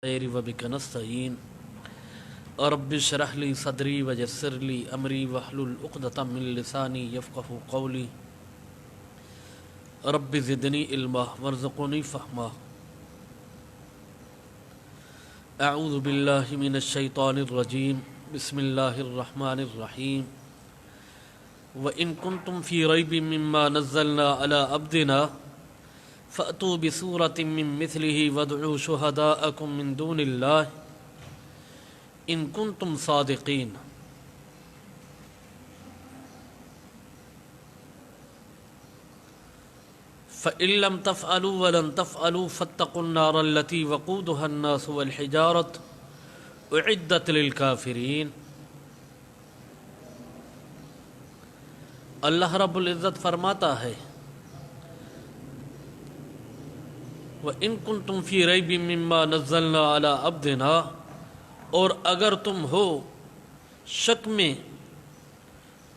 خیر وبک نستعین رب اشرح لی صدری ویسر لی امری واحلل عقدۃ من لسانی یفقهوا قولی رب زدنی علما وارزقنی فہما اعوذ باللہ من الشیطان الرجیم بسم اللہ الرحمن الرحیم وَإِن كُنتُمْ فِي رَيْبٍ مِّمَّا نَزَّلْنَا عَلَىٰ عَبْدِنَا فَأْتُوا بِسُورَةٍ مِّن مِّثْلِهِ وَادْعُوا شُهَدَاءَكُم مِّن دُونِ اللَّهِ إِن كُنتُمْ صَادِقِينَ۔ فَإِن لَّمْ تَفْعَلُوا وَلَن تَفْعَلُوا فَاتَّقُوا النَّارَ الَّتِي وَقُودُهَا النَّاسُ وَالْحِجَارَةُ أُعِدَّتْ لِلْكَافِرِينَ۔ اللہ رب العزت فرماتا ہے وَإِن كُنتُمْ فِي رَيْبٍ مِّمَّا نَزَّلْنَا عَلَىٰ عَبْدِنَا، اور اگر تم ہو شک میں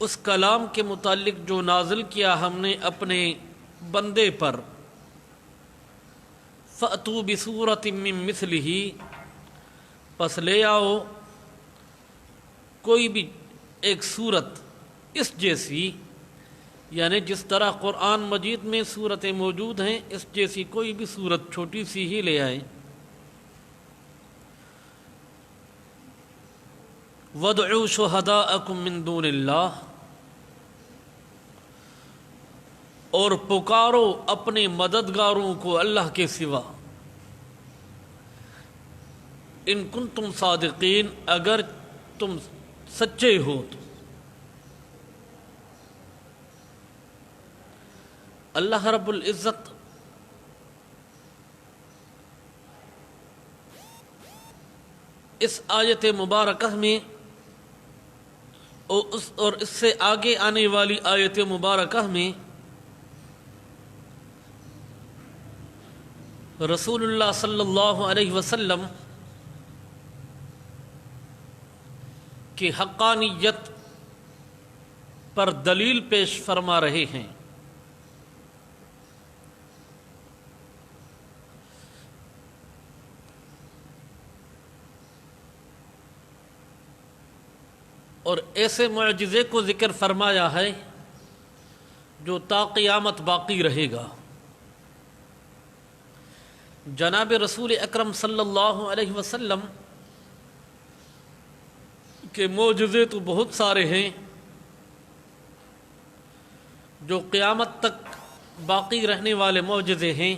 اس کلام کے متعلق جو نازل کیا ہم نے اپنے بندے پر، فَأْتُوا بِسُورَةٍ مِّن مِّثْلِهِ، پس لے آؤ کوئی بھی ایک صورت اس جیسی، یعنی جس طرح قرآن مجید میں صورتیں موجود ہیں اس جیسی کوئی بھی صورت چھوٹی سی ہی لے آئیں۔ وَادْعُوا شُهَدَاءَكُم مِّن دُونِ اللَّهِ، اور پکارو اپنے مددگاروں کو اللہ کے سوا، ان کنتم صادقین، اگر تم سچے ہو تو۔ اللہ رب العزت اس آیت مبارکہ میں اور اس سے آگے آنے والی آیت مبارکہ میں رسول اللہ صلی اللہ علیہ وسلم کی حقانیت پر دلیل پیش فرما رہے ہیں۔ اور ایسے معجزے کو ذکر فرمایا ہے جو تا قیامت باقی رہے گا۔ جناب رسول اکرم صلی اللہ علیہ وسلم کے معجزے تو بہت سارے ہیں، جو قیامت تک باقی رہنے والے معجزے ہیں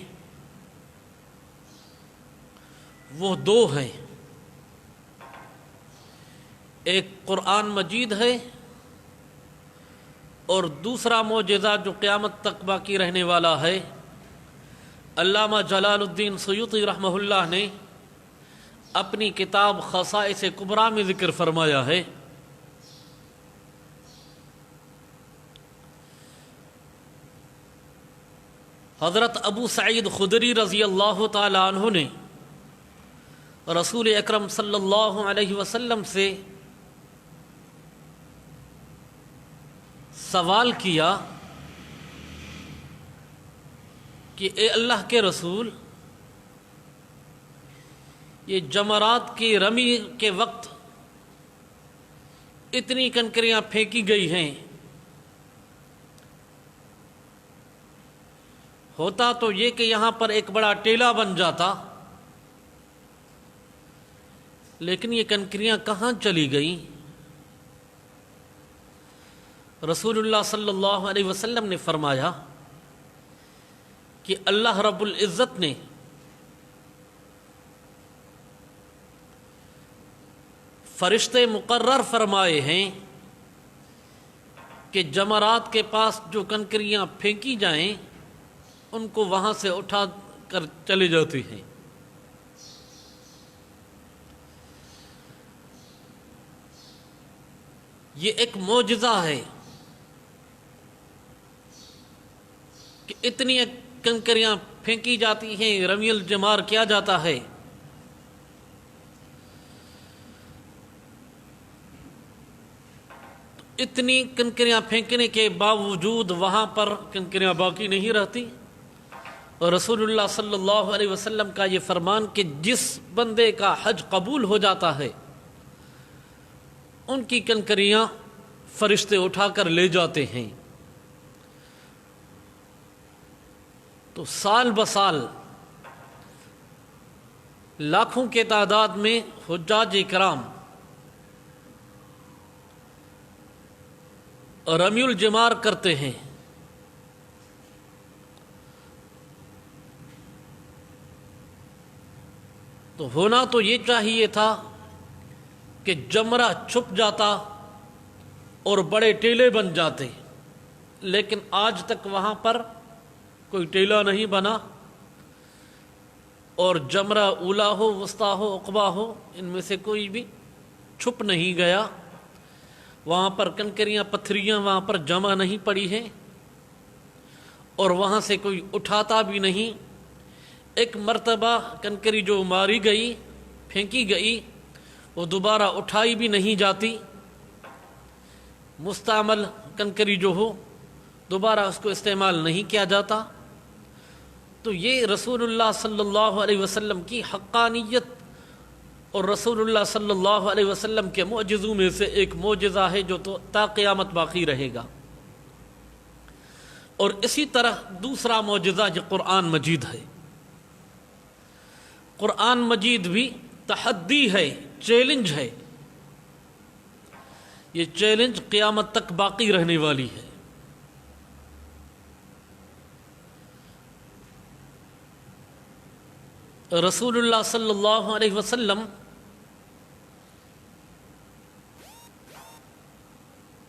وہ دو ہیں، ایک قرآن مجید ہے اور دوسرا معجزہ جو قیامت تک باقی رہنے والا ہے، علامہ جلال الدین سیوطی رحمہ اللہ نے اپنی کتاب خصائص کبریٰ میں ذکر فرمایا ہے۔ حضرت ابو سعید خدری رضی اللہ تعالی عنہ نے رسول اکرم صلی اللہ علیہ وسلم سے سوال کیا کہ اے اللہ کے رسول، یہ جمرات کی رمی کے وقت اتنی کنکریاں پھینکی گئی ہیں، ہوتا تو یہ کہ یہاں پر ایک بڑا ٹیلہ بن جاتا، لیکن یہ کنکریاں کہاں چلی گئیں؟ رسول اللہ صلی اللہ علیہ وسلم نے فرمایا کہ اللہ رب العزت نے فرشتے مقرر فرمائے ہیں کہ جمرات کے پاس جو کنکریاں پھینکی جائیں ان کو وہاں سے اٹھا کر چلے جاتی ہیں۔ یہ ایک معجزہ ہے کہ اتنی کنکریاں پھینکی جاتی ہیں، رمی الجمار کیا جاتا ہے، اتنی کنکریاں پھینکنے کے باوجود وہاں پر کنکریاں باقی نہیں رہتی، اور رسول اللہ صلی اللہ علیہ وسلم کا یہ فرمان کہ جس بندے کا حج قبول ہو جاتا ہے ان کی کنکریاں فرشتے اٹھا کر لے جاتے ہیں. تو سال بسال لاکھوں کے تعداد میں حجاج کرام رمی الجمار کرتے ہیں. تو ہونا تو یہ چاہیے تھا کہ جمرہ چھپ جاتا اور بڑے ٹیلے بن جاتے، لیکن آج تک وہاں پر کوئی ٹیلا نہیں بنا، اور جمرہ اولا ہو، وسطیٰ ہو، عقبہ ہو، ان میں سے کوئی بھی چھپ نہیں گیا. وہاں پر کنکریاں پتھریاں وہاں پر جمع نہیں پڑی ہیں، اور وہاں سے کوئی اٹھاتا بھی نہیں. ایک مرتبہ کنکری جو ماری گئی، پھینکی گئی، وہ دوبارہ اٹھائی بھی نہیں جاتی. مستعمل کنکری جو ہو دوبارہ اس کو استعمال نہیں کیا جاتا. تو یہ رسول اللہ صلی اللہ علیہ وسلم کی حقانیت اور رسول اللہ صلی اللہ علیہ وسلم کے معجزوں میں سے ایک معجزہ ہے جو تو تا قیامت باقی رہے گا. اور اسی طرح دوسرا معجزہ جو قرآن مجید ہے. قرآن مجید بھی تحدی ہے، چیلنج ہے. یہ چیلنج قیامت تک باقی رہنے والی ہے. رسول اللہ صلی اللہ علیہ وسلم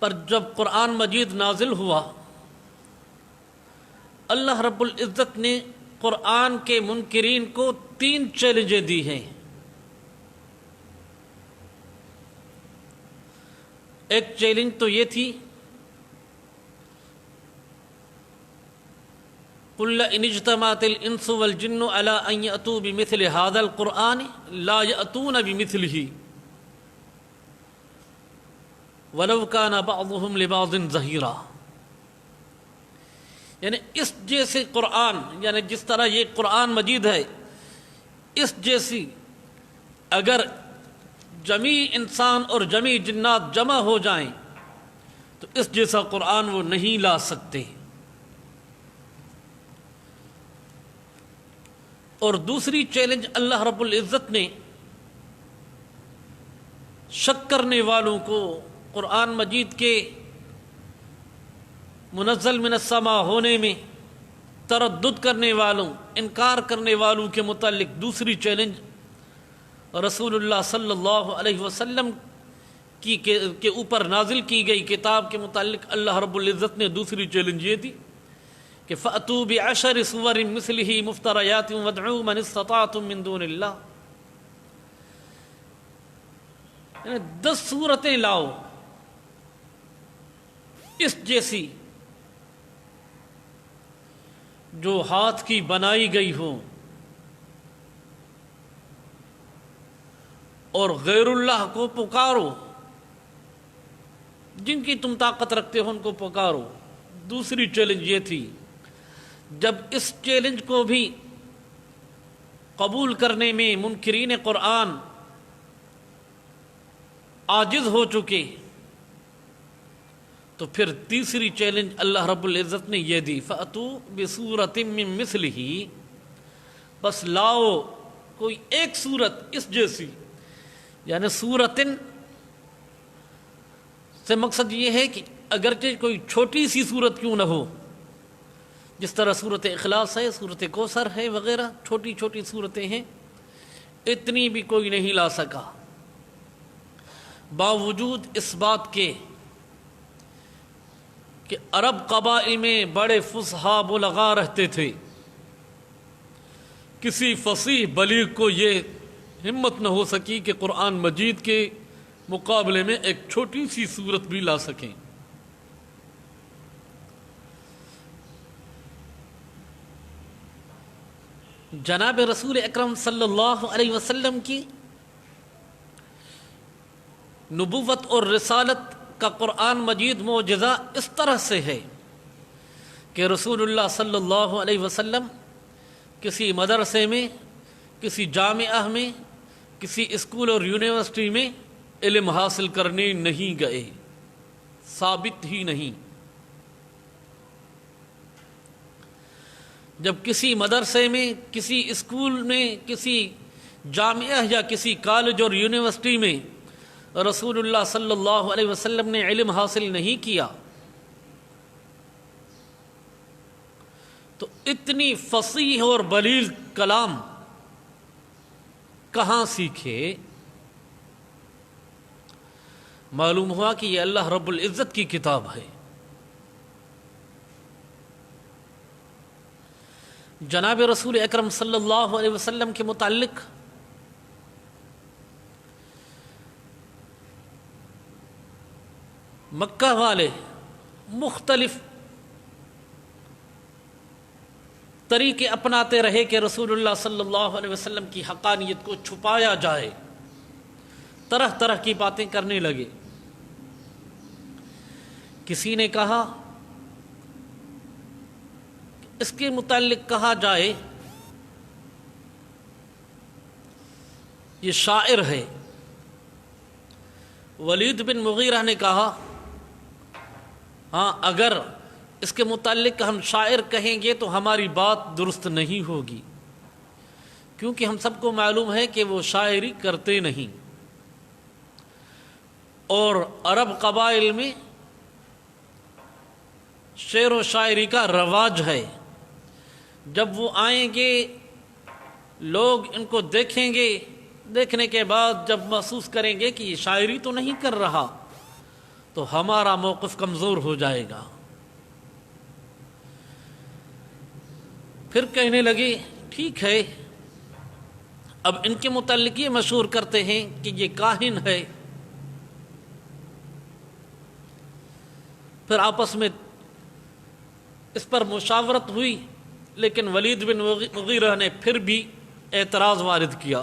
پر جب قرآن مجید نازل ہوا، اللہ رب العزت نے قرآن کے منکرین کو 3 چیلنجیں دی ہیں. ایک چیلنج تو یہ تھی قُلْ إِنِ اجْتَمَعَتِ الْإِنسُ وَالْجِنُّ عَلَىٰ أَن يَأْتُوا بِمِثْلِ هَٰذَا الْقُرْآنِ لَا يَأْتُونَ بِمِثْلِهِ وَلَوْ كَانَ بَعْضُهُمْ لِبَعْضٍ ظَهِيرًا. یعنی اس جیسے قرآن، یعنی جس طرح یہ قرآن مجید ہے، اس جیسی اگر جمیع انسان اور جمیع جنات جمع ہو جائیں تو اس جیسا قرآن وہ نہیں لا سکتے. اور دوسری چیلنج اللہ رب العزت نے شک کرنے والوں کو، قرآن مجید کے منزل من السماء ہونے میں تردد کرنے والوں، انکار کرنے والوں کے متعلق دوسری چیلنج رسول اللہ صلی اللہ علیہ وسلم کے اوپر نازل کی گئی کتاب کے متعلق اللہ رب العزت نے دوسری چیلنج یہ دی کہ فَأْتُوا بِعَشَرِ سُوَرٍ مِثْلِهِ مُفْتَرَيَاتٍ وَادْعُوا مَنِ اسْتَطَعْتُم مِّن دُونِ اللَّهِ. یعنی 10 صورتیں لاؤ اس جیسی جو ہاتھ کی بنائی گئی ہو، اور غیر اللہ کو پکارو، جن کی تم طاقت رکھتے ہو ان کو پکارو. دوسری چیلنج یہ تھی. جب اس چیلنج کو بھی قبول کرنے میں منکرین قرآن عاجز ہو چکے تو پھر تیسری چیلنج اللہ رب العزت نے یہ دی فَأْتُوا بِسُورَةٍ مِّن مِثْلِهِ، بس لاؤ کوئی ایک صورت اس جیسی. یعنی سورتن سے مقصد یہ ہے کہ اگرچہ کوئی چھوٹی سی صورت کیوں نہ ہو، جس طرح صورت اخلاص ہے، صورت کوثر ہے وغیرہ، چھوٹی چھوٹی صورتیں ہیں، اتنی بھی کوئی نہیں لا سکا. باوجود اس بات کے کہ عرب قبائل میں بڑے فصحا بلغا رہتے تھے، کسی فصیح بلیغ کو یہ ہمت نہ ہو سکی کہ قرآن مجید کے مقابلے میں ایک چھوٹی سی صورت بھی لا سکیں. جناب رسول اکرم صلی اللہ علیہ وسلم کی نبوت اور رسالت کا قرآن مجید معجزہ اس طرح سے ہے کہ رسول اللہ صلی اللہ علیہ وسلم کسی مدرسے میں، کسی جامعہ میں، کسی اسکول اور یونیورسٹی میں علم حاصل کرنے نہیں گئے، ثابت ہی نہیں۔ جب کسی مدرسے میں، کسی اسکول میں، کسی جامعہ یا کسی کالج اور یونیورسٹی میں رسول اللہ صلی اللہ علیہ وسلم نے علم حاصل نہیں کیا تو اتنی فصیح اور بلیغ کلام کہاں سیکھے؟ معلوم ہوا کہ یہ اللہ رب العزت کی کتاب ہے۔ جناب رسول اکرم صلی اللہ علیہ وسلم کے متعلق مکہ والے مختلف طریقے اپناتے رہے کہ رسول اللہ صلی اللہ علیہ وسلم کی حقانیت کو چھپایا جائے، طرح طرح کی باتیں کرنے لگے۔ کسی نے کہا اس کے متعلق کہا جائے یہ شاعر ہے۔ ولید بن مغیرہ نے کہا ہاں اگر اس کے متعلق ہم شاعر کہیں گے تو ہماری بات درست نہیں ہوگی، کیونکہ ہم سب کو معلوم ہے کہ وہ شاعری کرتے نہیں، اور عرب قبائل میں شعر و شاعری کا رواج ہے۔ جب وہ آئیں گے لوگ ان کو دیکھیں گے، دیکھنے کے بعد جب محسوس کریں گے کہ یہ شاعری تو نہیں کر رہا تو ہمارا موقف کمزور ہو جائے گا۔ پھر کہنے لگے ٹھیک ہے، اب ان کے متعلق یہ مشہور کرتے ہیں کہ یہ کاہن ہے۔ پھر آپس میں اس پر مشاورت ہوئی، لیکن ولید بن مغیرہ نے پھر بھی اعتراض وارد کیا۔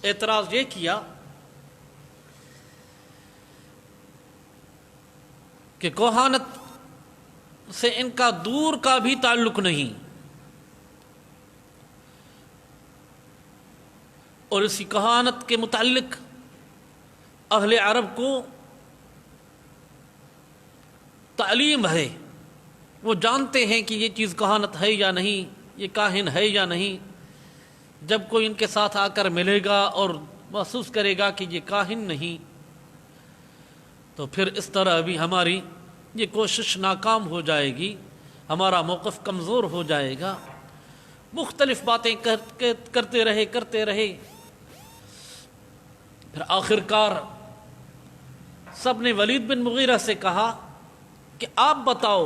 اعتراض یہ کیا کہ کوہانت سے ان کا دور کا بھی تعلق نہیں، اور اسی کہانت کے متعلق اہل عرب کو تعلیم ہے، وہ جانتے ہیں کہ یہ چیز کہانت ہے یا نہیں، یہ کاہن ہے یا نہیں۔ جب کوئی ان کے ساتھ آ کر ملے گا اور محسوس کرے گا کہ یہ کاہن نہیں تو پھر اس طرح بھی ہماری یہ کوشش ناکام ہو جائے گی، ہمارا موقف کمزور ہو جائے گا۔ مختلف باتیں کرتے رہے۔ پھر آخر کار سب نے ولید بن مغیرہ سے کہا کہ آپ بتاؤ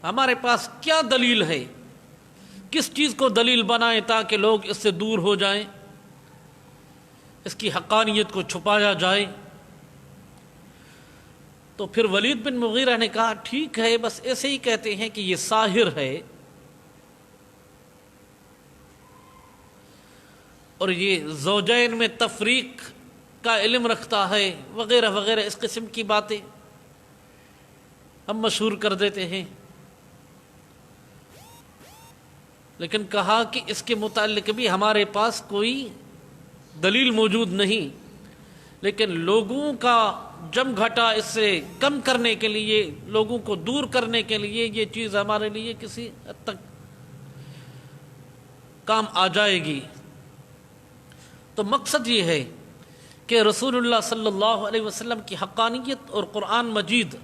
ہمارے پاس کیا دلیل ہے، کس چیز کو دلیل بنائیں تاکہ لوگ اس سے دور ہو جائیں، اس کی حقانیت کو چھپایا جائے۔ تو پھر ولید بن مغیرہ نے کہا ٹھیک ہے، بس ایسے ہی کہتے ہیں کہ یہ ساحر ہے اور یہ زوجین میں تفریق کا علم رکھتا ہے، وغیرہ وغیرہ اس قسم کی باتیں ہم مشہور کر دیتے ہیں۔ لیکن کہا کہ اس کے متعلق بھی ہمارے پاس کوئی دلیل موجود نہیں، لیکن لوگوں کا جم گھٹا اس سے کم کرنے کے لیے، لوگوں کو دور کرنے کے لیے یہ چیز ہمارے لیے کسی حد تک کام آ جائے گی۔ تو مقصد یہ ہے کہ رسول اللہ صلی اللہ علیہ وسلم کی حقانیت اور قرآن مجید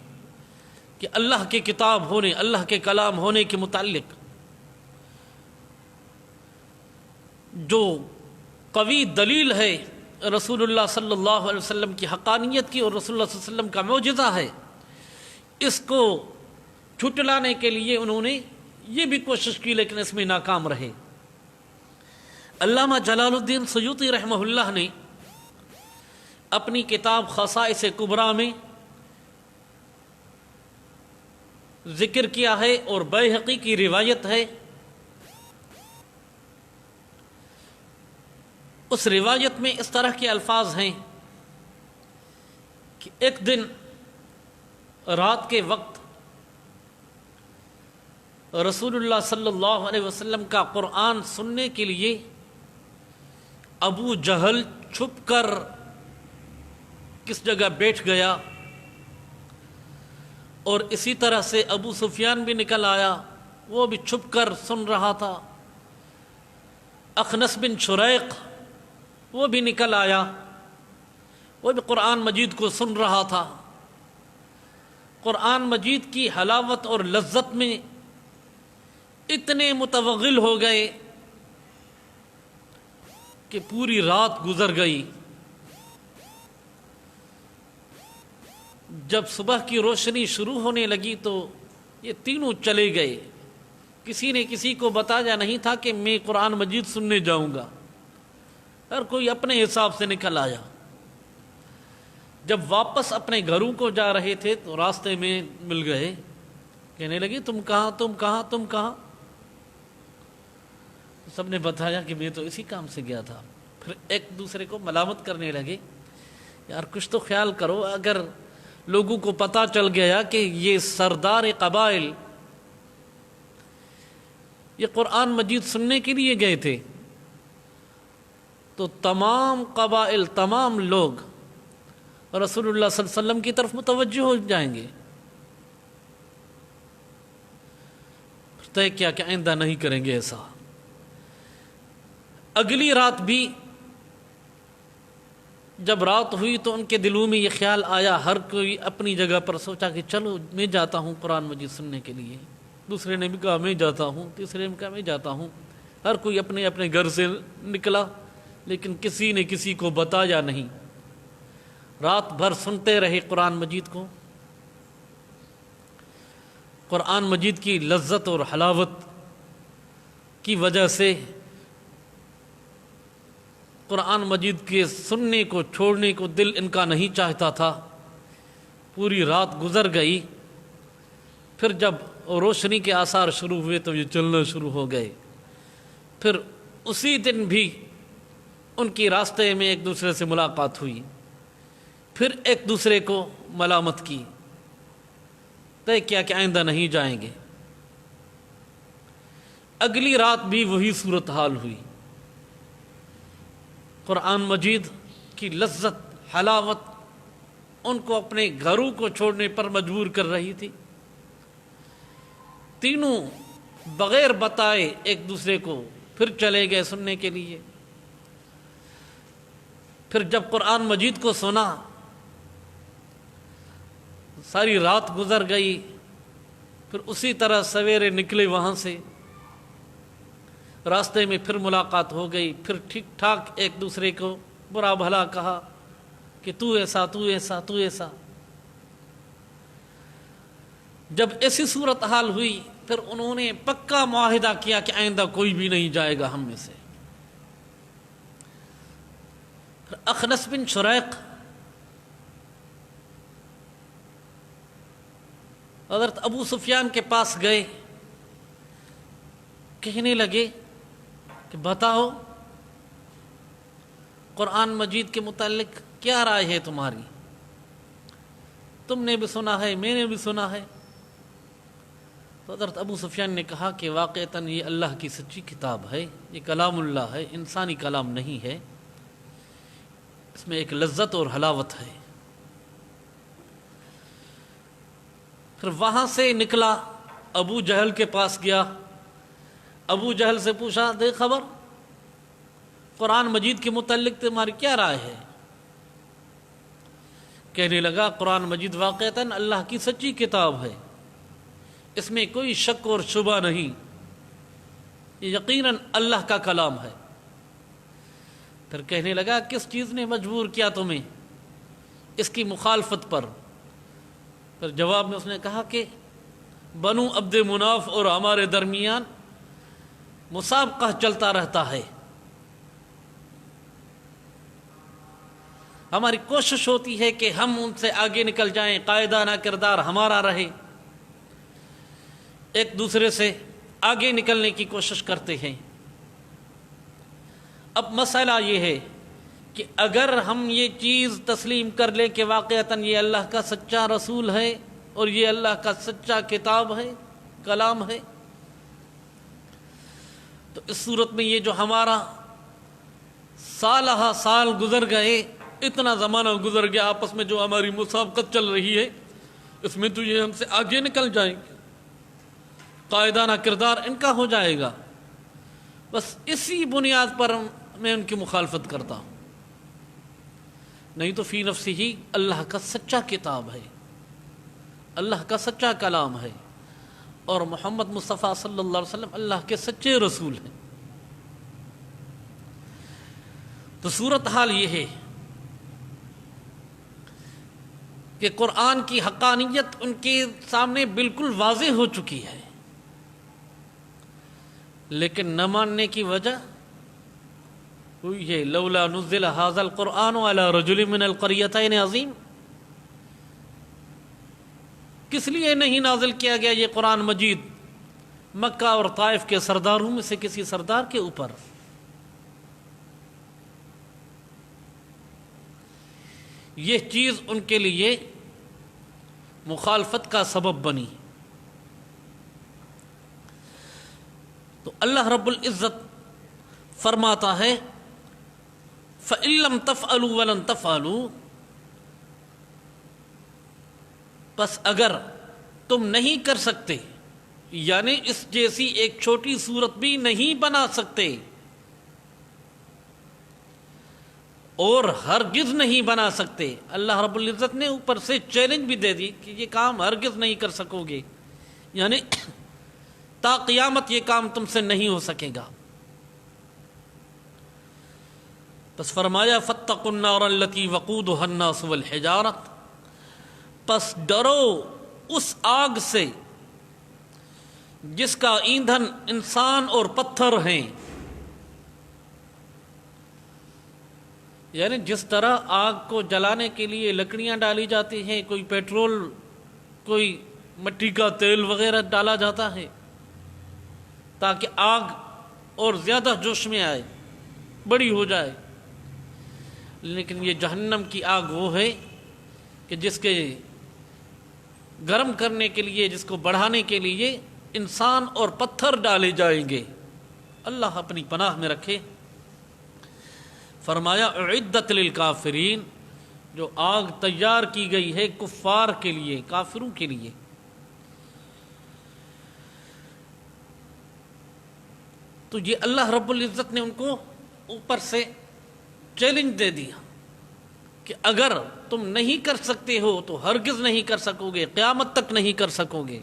کہ اللہ کی کتاب ہونے، اللہ کے کلام ہونے کے متعلق جو قوی دلیل ہے رسول اللہ صلی اللہ علیہ وسلم کی حقانیت کی اور رسول اللہ صلی اللہ علیہ وسلم کا معجزہ ہے، اس کو چھٹلانے کے لیے انہوں نے یہ بھی کوشش کی لیکن اس میں ناکام رہے۔ علامہ جلال الدین سیوطی رحمہ اللہ نے اپنی کتاب خصائص کبریٰ میں ذکر کیا ہے، اور بیہقی کی روایت ہے، اس روایت میں اس طرح کے الفاظ ہیں کہ ایک دن رات کے وقت رسول اللہ صلی اللہ علیہ وسلم کا قرآن سننے کے لیے ابو جہل چھپ کر کس جگہ بیٹھ گیا، اور اسی طرح سے ابو سفیان بھی نکل آیا، وہ بھی چھپ کر سن رہا تھا۔ اخنس بن شریق وہ بھی نکل آیا، وہ بھی قرآن مجید کو سن رہا تھا۔ قرآن مجید کی حلاوت اور لذت میں اتنے متوغل ہو گئے کہ پوری رات گزر گئی۔ جب صبح کی روشنی شروع ہونے لگی تو یہ تینوں چلے گئے، کسی نے کسی کو بتایا نہیں تھا کہ میں قرآن مجید سننے جاؤں گا، ہر کوئی اپنے حساب سے نکل آیا۔ جب واپس اپنے گھروں کو جا رہے تھے تو راستے میں مل گئے، کہنے لگے تم کہاں تم کہاں تم کہاں؟ سب نے بتایا کہ میں تو اسی کام سے گیا تھا۔ پھر ایک دوسرے کو ملامت کرنے لگے، یار کچھ تو خیال کرو، اگر لوگوں کو پتہ چل گیا کہ یہ سردار قبائل یہ قرآن مجید سننے کے لیے گئے تھے تو تمام قبائل، تمام لوگ رسول اللہ صلی اللہ علیہ وسلم کی طرف متوجہ ہو جائیں گے۔ طے کیا کہ آئندہ نہیں کریں گے ایسا۔ اگلی رات بھی جب رات ہوئی تو ان کے دلوں میں یہ خیال آیا، ہر کوئی اپنی جگہ پر سوچا کہ چلو میں جاتا ہوں قرآن مجید سننے کے لیے۔ دوسرے نے بھی کہا میں جاتا ہوں، تیسرے نے کہا میں جاتا ہوں۔ ہر کوئی اپنے اپنے گھر سے نکلا، لیکن کسی نے کسی کو بتایا نہیں۔ رات بھر سنتے رہے قرآن مجید کو۔ قرآن مجید کی لذت اور حلاوت کی وجہ سے قرآن مجید کے سننے کو چھوڑنے کو دل ان کا نہیں چاہتا تھا۔ پوری رات گزر گئی، پھر جب روشنی کے آثار شروع ہوئے تو یہ چلنا شروع ہو گئے۔ پھر اسی دن بھی ان کی راستے میں ایک دوسرے سے ملاقات ہوئی، پھر ایک دوسرے کو ملامت کی، طے کیا کہ آئندہ نہیں جائیں گے۔ اگلی رات بھی وہی صورتحال ہوئی۔ قرآن مجید کی لذت، حلاوت ان کو اپنے گھروں کو چھوڑنے پر مجبور کر رہی تھی۔ تینوں بغیر بتائے ایک دوسرے کو پھر چلے گئے سننے کے لیے۔ پھر جب قرآن مجید کو سنا، ساری رات گزر گئی، پھر اسی طرح سویرے نکلے وہاں سے، راستے میں پھر ملاقات ہو گئی، پھر ٹھیک ٹھاک ایک دوسرے کو برا بھلا کہا کہ تو ایسا تو ایسا تو ایسا۔ جب ایسی صورتحال ہوئی پھر انہوں نے پکا معاہدہ کیا کہ آئندہ کوئی بھی نہیں جائے گا ہم میں سے۔ پھر اخنس بن شریق حضرت ابو سفیان کے پاس گئے، کہنے لگے کہ بتاؤ قرآن مجید کے متعلق کیا رائے ہے تمہاری؟ تم نے بھی سنا ہے، میں نے بھی سنا ہے۔ تو حضرت ابو سفیان نے کہا کہ واقعتاً یہ اللہ کی سچی کتاب ہے، یہ کلام اللہ ہے، انسانی کلام نہیں ہے، اس میں ایک لذت اور حلاوت ہے۔ پھر وہاں سے نکلا، ابو جہل کے پاس گیا، ابو جہل سے پوچھا دے خبر قرآن مجید کے متعلق تمہاری کیا رائے ہے؟ کہنے لگا قرآن مجید واقعتاً اللہ کی سچی کتاب ہے، اس میں کوئی شک اور شبہ نہیں، یہ یقیناً اللہ کا کلام ہے۔ پھر کہنے لگا کس چیز نے مجبور کیا تمہیں اس کی مخالفت پر؟ پھر جواب میں اس نے کہا کہ بنو عبد مناف اور ہمارے درمیان مسابقہ چلتا رہتا ہے، ہماری کوشش ہوتی ہے کہ ہم ان سے آگے نکل جائیں، قائدانہ کردار ہمارا رہے، ایک دوسرے سے آگے نکلنے کی کوشش کرتے ہیں۔ اب مسئلہ یہ ہے کہ اگر ہم یہ چیز تسلیم کر لیں کہ واقعتاً یہ اللہ کا سچا رسول ہے اور یہ اللہ کا سچا کتاب ہے، کلام ہے، تو اس صورت میں یہ جو ہمارا سالہ سال گزر گئے، اتنا زمانہ گزر گیا، آپس میں جو ہماری مسابقت چل رہی ہے اس میں تو یہ ہم سے آگے نکل جائیں گے، قائدانہ کردار ان کا ہو جائے گا۔ بس اسی بنیاد پر میں ان کی مخالفت کرتا ہوں، نہیں تو فی نفسی ہی اللہ کا سچا کتاب ہے، اللہ کا سچا کلام ہے، اور محمد مصطفیٰ صلی اللہ علیہ وسلم اللہ کے سچے رسول ہیں۔ تو صورتحال یہ ہے کہ قرآن کی حقانیت ان کے سامنے بالکل واضح ہو چکی ہے، لیکن نہ ماننے کی وجہ ہوئی ہے لولا نزل ھذا القرآن علی رجل من القریتین عظیم، کس لیے نہیں نازل کیا گیا یہ قرآن مجید مکہ اور طائف کے سرداروں میں سے کسی سردار کے اوپر؟ یہ چیز ان کے لیے مخالفت کا سبب بنی۔ تو اللہ رب العزت فرماتا ہے فَإِن لَّمْ تَفْعَلُوا وَلَن تَفْعَلُوا، پس اگر تم نہیں کر سکتے، یعنی اس جیسی ایک چھوٹی صورت بھی نہیں بنا سکتے اور ہرگز نہیں بنا سکتے، اللہ رب العزت نے اوپر سے چیلنج بھی دے دی کہ یہ کام ہرگز نہیں کر سکو گے، یعنی تا قیامت یہ کام تم سے نہیں ہو سکے گا۔ پس فرمایا فاتقوا النار التي وقودها الناس والحجارۃ، پس ڈرو اس آگ سے جس کا ایندھن انسان اور پتھر ہیں، یعنی جس طرح آگ کو جلانے کے لیے لکڑیاں ڈالی جاتی ہیں، کوئی پیٹرول، کوئی مٹی کا تیل وغیرہ ڈالا جاتا ہے تاکہ آگ اور زیادہ جوش میں آئے، بڑی ہو جائے، لیکن یہ جہنم کی آگ وہ ہے کہ جس کے گرم کرنے کے لیے، جس کو بڑھانے کے لیے انسان اور پتھر ڈالے جائیں گے۔ اللہ اپنی پناہ میں رکھے۔ فرمایا اعدت للکافرین، جو آگ تیار کی گئی ہے کفار کے لیے، کافروں کے لیے۔ تو یہ اللہ رب العزت نے ان کو اوپر سے چیلنج دے دیا کہ اگر تم نہیں کر سکتے ہو تو ہرگز نہیں کر سکو گے، قیامت تک نہیں کر سکو گے،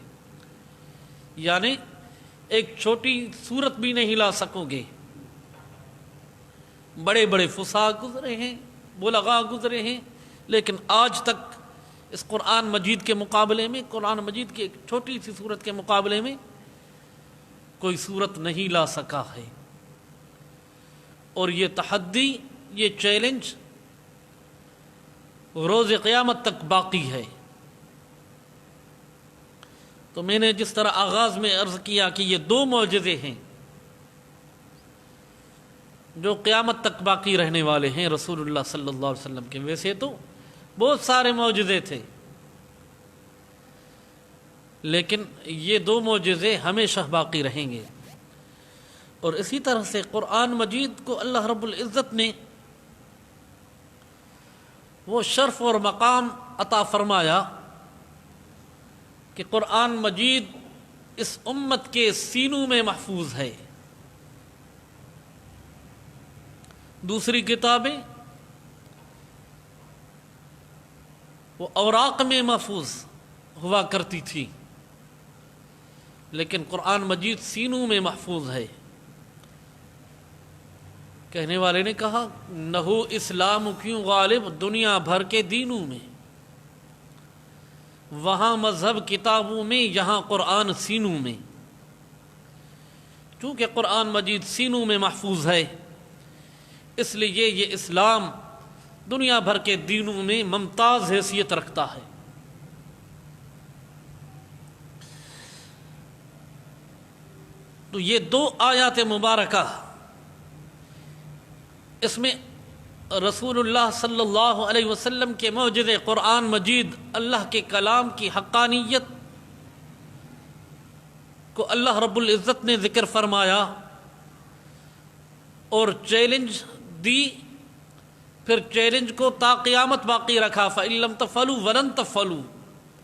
یعنی ایک چھوٹی صورت بھی نہیں لا سکو گے۔ بڑے بڑے فصاح گزرے ہیں، بلغاء گزرے ہیں، لیکن آج تک اس قرآن مجید کے مقابلے میں، قرآن مجید کی ایک چھوٹی سی صورت کے مقابلے میں کوئی صورت نہیں لا سکا ہے۔ اور یہ تحدی، یہ چیلنج روز قیامت تک باقی ہے۔ تو میں نے جس طرح آغاز میں عرض کیا کہ یہ دو معجزے ہیں جو قیامت تک باقی رہنے والے ہیں رسول اللہ صلی اللہ علیہ وسلم کے۔ ویسے تو بہت سارے معجزے تھے، لیکن یہ دو معجزے ہمیشہ باقی رہیں گے۔ اور اسی طرح سے قرآن مجید کو اللہ رب العزت نے وہ شرف اور مقام عطا فرمایا کہ قرآن مجید اس امت کے سینوں میں محفوظ ہے۔ دوسری کتابیں وہ اوراق میں محفوظ ہوا کرتی تھی، لیکن قرآن مجید سینوں میں محفوظ ہے۔ کہنے والے نے کہا نہو اسلام کیوں غالب دنیا بھر کے دینوں میں، وہاں مذہب کتابوں میں، یہاں قرآن سینوں میں۔ چونکہ قرآن مجید سینوں میں محفوظ ہے، اس لیے یہ اسلام دنیا بھر کے دینوں میں ممتاز حیثیت رکھتا ہے۔ تو یہ دو آیات مبارکہ، اس میں رسول اللہ صلی اللہ علیہ وسلم کے معجزے قرآن مجید، اللہ کے کلام کی حقانیت کو اللہ رب العزت نے ذکر فرمایا، اور چیلنج دی، پھر چیلنج کو تا قیامت باقی رکھا، فَإِن لَّمْ تَفْعَلُوا وَلَن تَفْعَلُوا،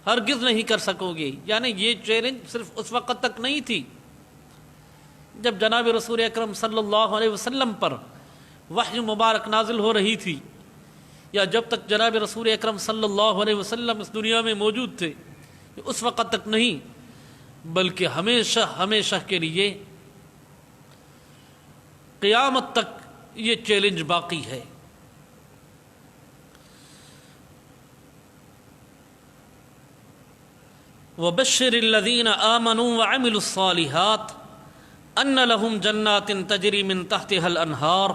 ہرگز نہیں کر سکو گے. یعنی یہ چیلنج صرف اس وقت تک نہیں تھی جب جناب رسول اکرم صلی اللہ علیہ وسلم پر وحی مبارک نازل ہو رہی تھی، یا جب تک جناب رسول اکرم صلی اللہ علیہ وسلم اس دنیا میں موجود تھے، اس وقت تک نہیں، بلکہ ہمیشہ ہمیشہ کے لیے قیامت تک یہ چیلنج باقی ہے. وَبَشِّرِ الَّذِينَ آمَنُوا وَعَمِلُوا الصَّالِحَاتِ أَنَّ لَهُمْ جَنَّاتٍ تَجْرِي مِن تَحْتِهَا الْأَنْهَارُ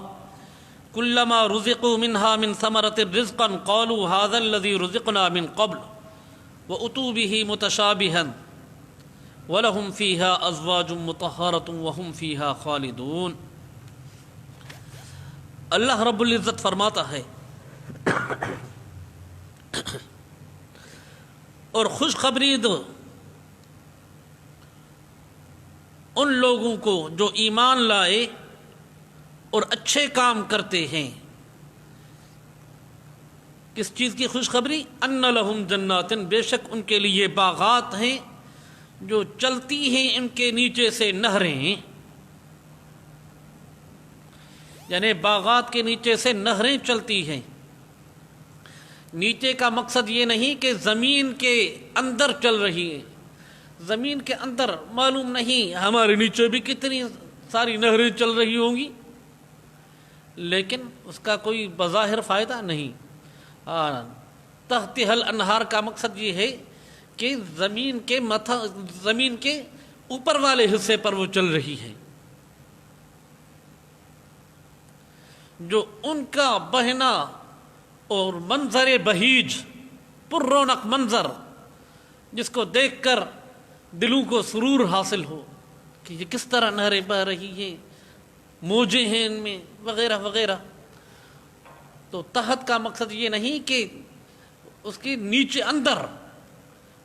كُلَّمَا رُزِقُوا مِنْهَا مِن ثَمَرَةٍ رِزْقًا قَالُوا هَذَا الَّذِي رُزِقْنَا مِن قَبْلُ وَأُتُوا بِهِ مُتَشَابِهًا وَلَهُمْ فِيهَا أَزْوَاجٌ مُطَهَّرَةٌ وَهُمْ فِيهَا خَالِدُونَ. اللہ رب العزت فرماتا ہے اور خوشخبری دو ان لوگوں کو جو ایمان لائے اور اچھے کام کرتے ہیں. کس چیز کی خوشخبری؟ ان لہم جنات، بے شک ان کے لیے باغات ہیں جو چلتی ہیں ان کے نیچے سے نہریں. یعنی باغات کے نیچے سے نہریں چلتی ہیں. نیچے کا مقصد یہ نہیں کہ زمین کے اندر چل رہی ہے، زمین کے اندر معلوم نہیں ہمارے نیچے بھی کتنی ساری نہریں چل رہی ہوں گی، لیکن اس کا کوئی بظاہر فائدہ نہیں. تحتها الانہار کا مقصد یہ ہے کہ زمین کے اوپر والے حصے پر وہ چل رہی ہے. جو ان کا بہنا اور منظر بہیج، پر رونق منظر، جس کو دیکھ کر دلوں کو سرور حاصل ہو کہ یہ کس طرح نہریں بہہ رہی ہیں، موجیں ہیں ان میں، وغیرہ وغیرہ. تو تحت کا مقصد یہ نہیں کہ اس کے نیچے اندر،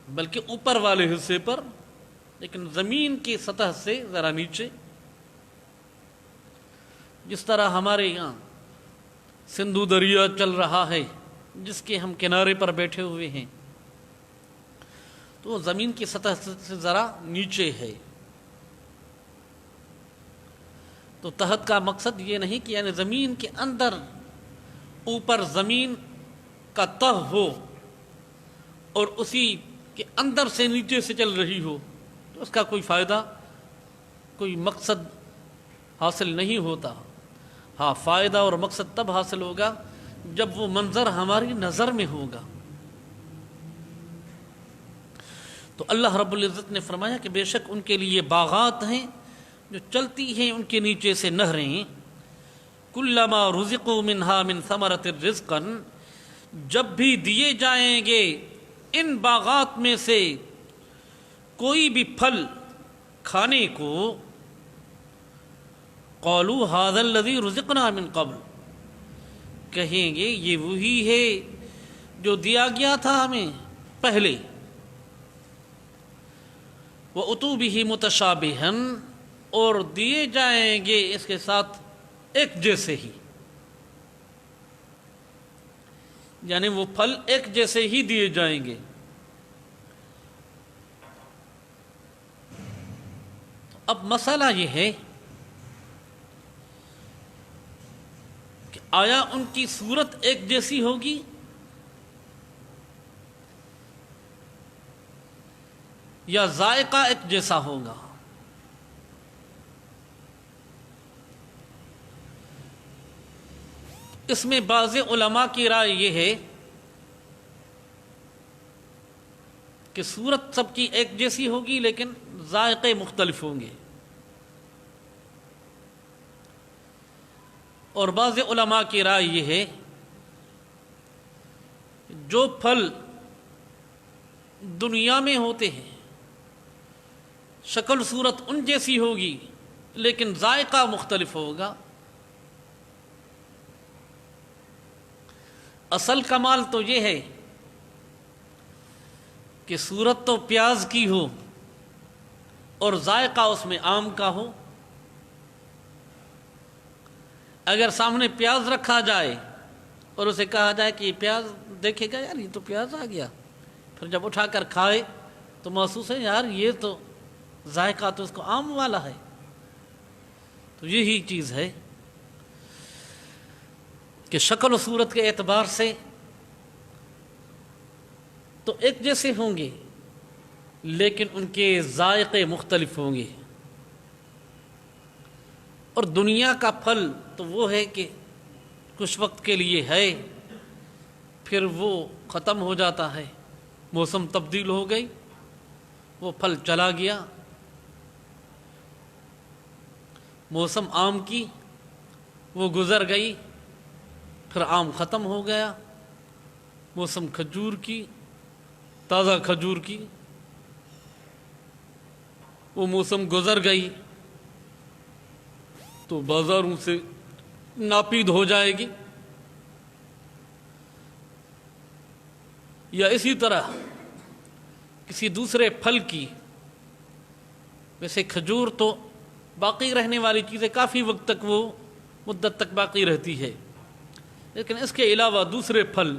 بلکہ اوپر والے حصے پر، لیکن زمین کی سطح سے ذرا نیچے. جس طرح ہمارے یہاں سندھو دریا چل رہا ہے جس کے ہم کنارے پر بیٹھے ہوئے ہیں، تو وہ زمین کی سطح سے ذرا نیچے ہے. تو تحت کا مقصد یہ نہیں کہ یعنی زمین کے اندر اوپر زمین کا تہ ہو اور اسی کے اندر سے نیچے سے چل رہی ہو، تو اس کا کوئی فائدہ، کوئی مقصد حاصل نہیں ہوتا. ہاں، فائدہ اور مقصد تب حاصل ہوگا جب وہ منظر ہماری نظر میں ہوگا. تو اللہ رب العزت نے فرمایا کہ بے شک ان کے لیے باغات ہیں جو چلتی ہیں ان کے نیچے سے نہریں. کلما رزقوا منہا من ثمرۃ رزقا، جب بھی دیے جائیں گے ان باغات میں سے کوئی بھی پھل کھانے کو، قالوا هذا الذي رزقنا من قبل، کہیں گے یہ وہی ہے جو دیا گیا تھا ہمیں پہلے. وَأُتُوا بِهِ مُتَشَابِهًا، اور دیے جائیں گے اس کے ساتھ ایک جیسے ہی، یعنی وہ پھل ایک جیسے ہی دیے جائیں گے. اب مسئلہ یہ ہے کہ آیا ان کی صورت ایک جیسی ہوگی یا ذائقہ ایک جیسا ہوگا؟ اس میں بعض علماء کی رائے یہ ہے کہ صورت سب کی ایک جیسی ہوگی لیکن ذائقے مختلف ہوں گے. اور بعض علماء کی رائے یہ ہے جو پھل دنیا میں ہوتے ہیں شکل صورت ان جیسی ہوگی لیکن ذائقہ مختلف ہوگا. اصل کمال تو یہ ہے کہ صورت تو پیاز کی ہو اور ذائقہ اس میں آم کا ہو، اگر سامنے پیاز رکھا جائے اور اسے کہا جائے کہ یہ پیاز دیکھے گا، یار یہ تو پیاز آ گیا، پھر جب اٹھا کر کھائے تو محسوس ہے یار یہ تو ذائقہ تو اس کو آم والا ہے۔ تو یہی چیز ہے کہ شکل و صورت کے اعتبار سے تو ایک جیسے ہوں گے، لیکن ان کے ذائقے مختلف ہوں گے۔ اور دنیا کا پھل تو وہ ہے کہ کچھ وقت کے لیے ہے، پھر وہ ختم ہو جاتا ہے، موسم تبدیل ہو گئی، وہ پھل چلا گیا۔ موسم آم کی وہ گزر گئی، پھر آم ختم ہو گیا۔ موسم کھجور کی، تازہ کھجور کی، وہ موسم گزر گئی تو بازاروں سے ناپید ہو جائے گی۔ یا اسی طرح کسی دوسرے پھل کی، ویسے کھجور تو باقی رہنے والی چیزیں کافی وقت تک وہ مدت تک باقی رہتی ہے، لیکن اس کے علاوہ دوسرے پھل،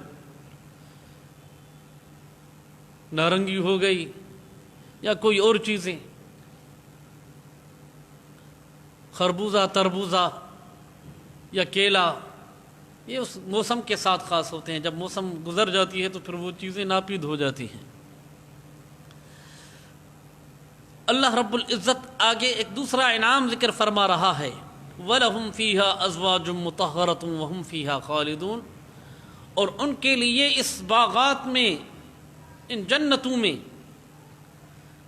نارنگی ہو گئی یا کوئی اور چیزیں، خربوزہ، تربوزہ یا کیلا، یہ اس موسم کے ساتھ خاص ہوتے ہیں۔ جب موسم گزر جاتی ہے تو پھر وہ چیزیں ناپید ہو جاتی ہیں۔ اللہ رب العزت آگے ایک دوسرا انعام ذکر فرما رہا ہے، وَلَهُمْ فِيهَا أَزْوَاجٌ مُطَهَّرَةٌ وَهُمْ فِيهَا خَالِدُونَ، اور ان کے لیے اس باغات میں، ان جنتوں میں،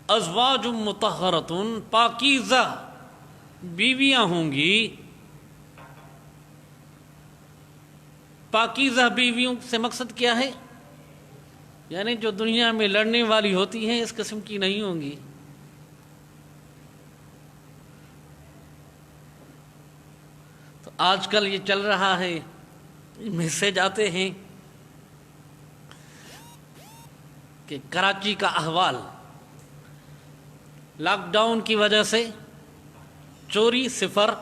ازواج مطہرۃ، پاکیزہ بیویاں ہوں گی۔ پاکیزہ بیویوں سے مقصد کیا ہے؟ یعنی جو دنیا میں لڑنے والی ہوتی ہیں اس قسم کی نہیں ہوں گی۔ تو آج کل یہ چل رہا ہے، میسج آتے ہیں کہ کراچی کا احوال لاک ڈاؤن کی وجہ سے چوری صفر،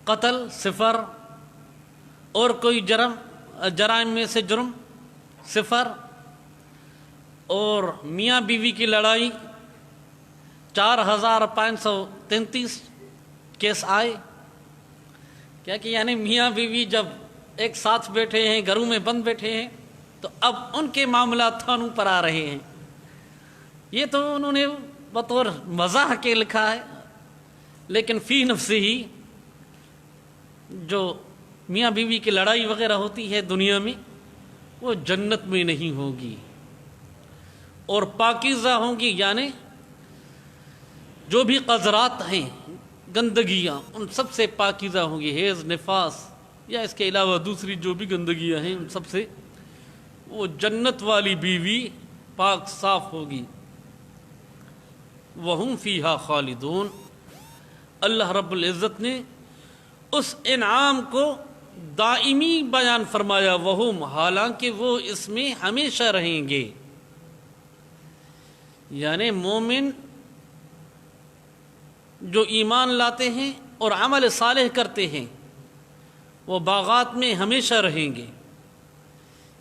قتل صفر، اور کوئی جرائم میں سے جرم صفر، اور میاں بیوی کی لڑائی 4533 کیس آئے۔ کیا کہ یعنی میاں بیوی جب ایک ساتھ بیٹھے ہیں، گھروں میں بند بیٹھے ہیں، تو اب ان کے معاملات تھانوں پر آ رہے ہیں۔ یہ تو انہوں نے بطور مزاح کے لکھا ہے، لیکن فی نفسہ ہی جو میاں بیوی کی لڑائی وغیرہ ہوتی ہے دنیا میں، وہ جنت میں نہیں ہوگی۔ اور پاکیزہ ہوں گی، یعنی جو بھی قذرات ہیں، گندگیاں، ان سب سے پاکیزہ ہوں گی۔ حیض، نفاس یا اس کے علاوہ دوسری جو بھی گندگیاں ہیں، ان سب سے وہ جنت والی بیوی پاک صاف ہوگی۔ وَهُمْ فِيهَا خَالِدُونَ، اللہ رب العزت نے اس انعام کو دائمی بیان فرمایا، وہم، حالانکہ وہ اس میں ہمیشہ رہیں گے۔ یعنی مومن جو ایمان لاتے ہیں اور عمل صالح کرتے ہیں، وہ باغات میں ہمیشہ رہیں گے۔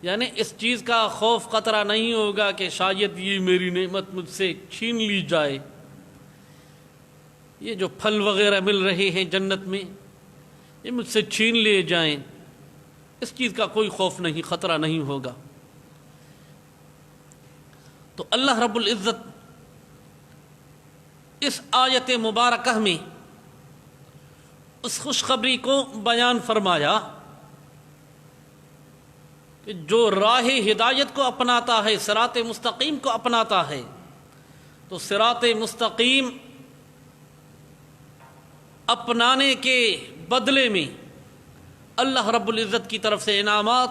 یعنی اس چیز کا خوف خطرہ نہیں ہوگا کہ شاید یہ میری نعمت مجھ سے چھین لی جائے، یہ جو پھل وغیرہ مل رہے ہیں جنت میں یہ مجھ سے چھین لے جائیں، اس چیز کا کوئی خوف نہیں، خطرہ نہیں ہوگا۔ تو اللہ رب العزت اس آیت مبارکہ میں اس خوشخبری کو بیان فرمایا کہ جو راہ ہدایت کو اپناتا ہے، صراط مستقیم کو اپناتا ہے، تو صراط مستقیم اپنانے کے بدلے میں اللہ رب العزت کی طرف سے انعامات،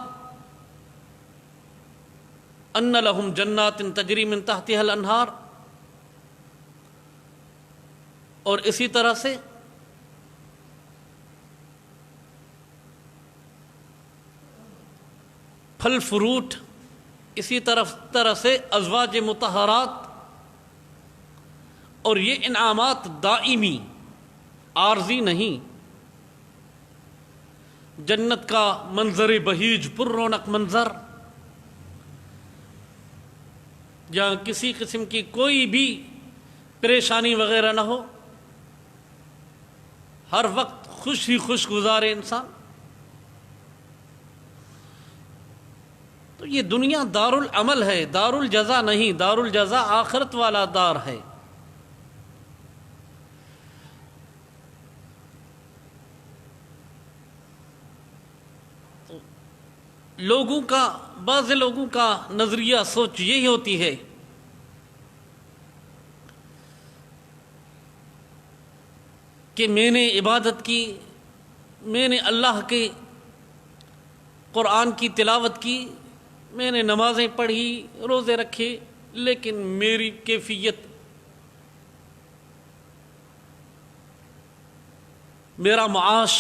ان لہم جنات تجری من تحتها الانہار، اور اسی طرح سے پھل فروٹ، اسی طرح سے ازواج مطہرات، اور یہ انعامات دائمی، عارضی نہیں۔ جنت کا منظر بہیج پر رونق منظر، جہاں کسی قسم کی کوئی بھی پریشانی وغیرہ نہ ہو، ہر وقت خوش ہی خوش گزارے انسان. تو یہ دنیا دار العمل ہے، دار الجزا نہیں. دار الجزا آخرت والا دار ہے. لوگوں کا، بعض لوگوں کا نظریہ سوچ یہی ہوتی ہے کہ میں نے عبادت کی، میں نے اللہ کے قرآن کی تلاوت کی، میں نے نمازیں پڑھی، روزے رکھے، لیکن میری کیفیت، میرا معاش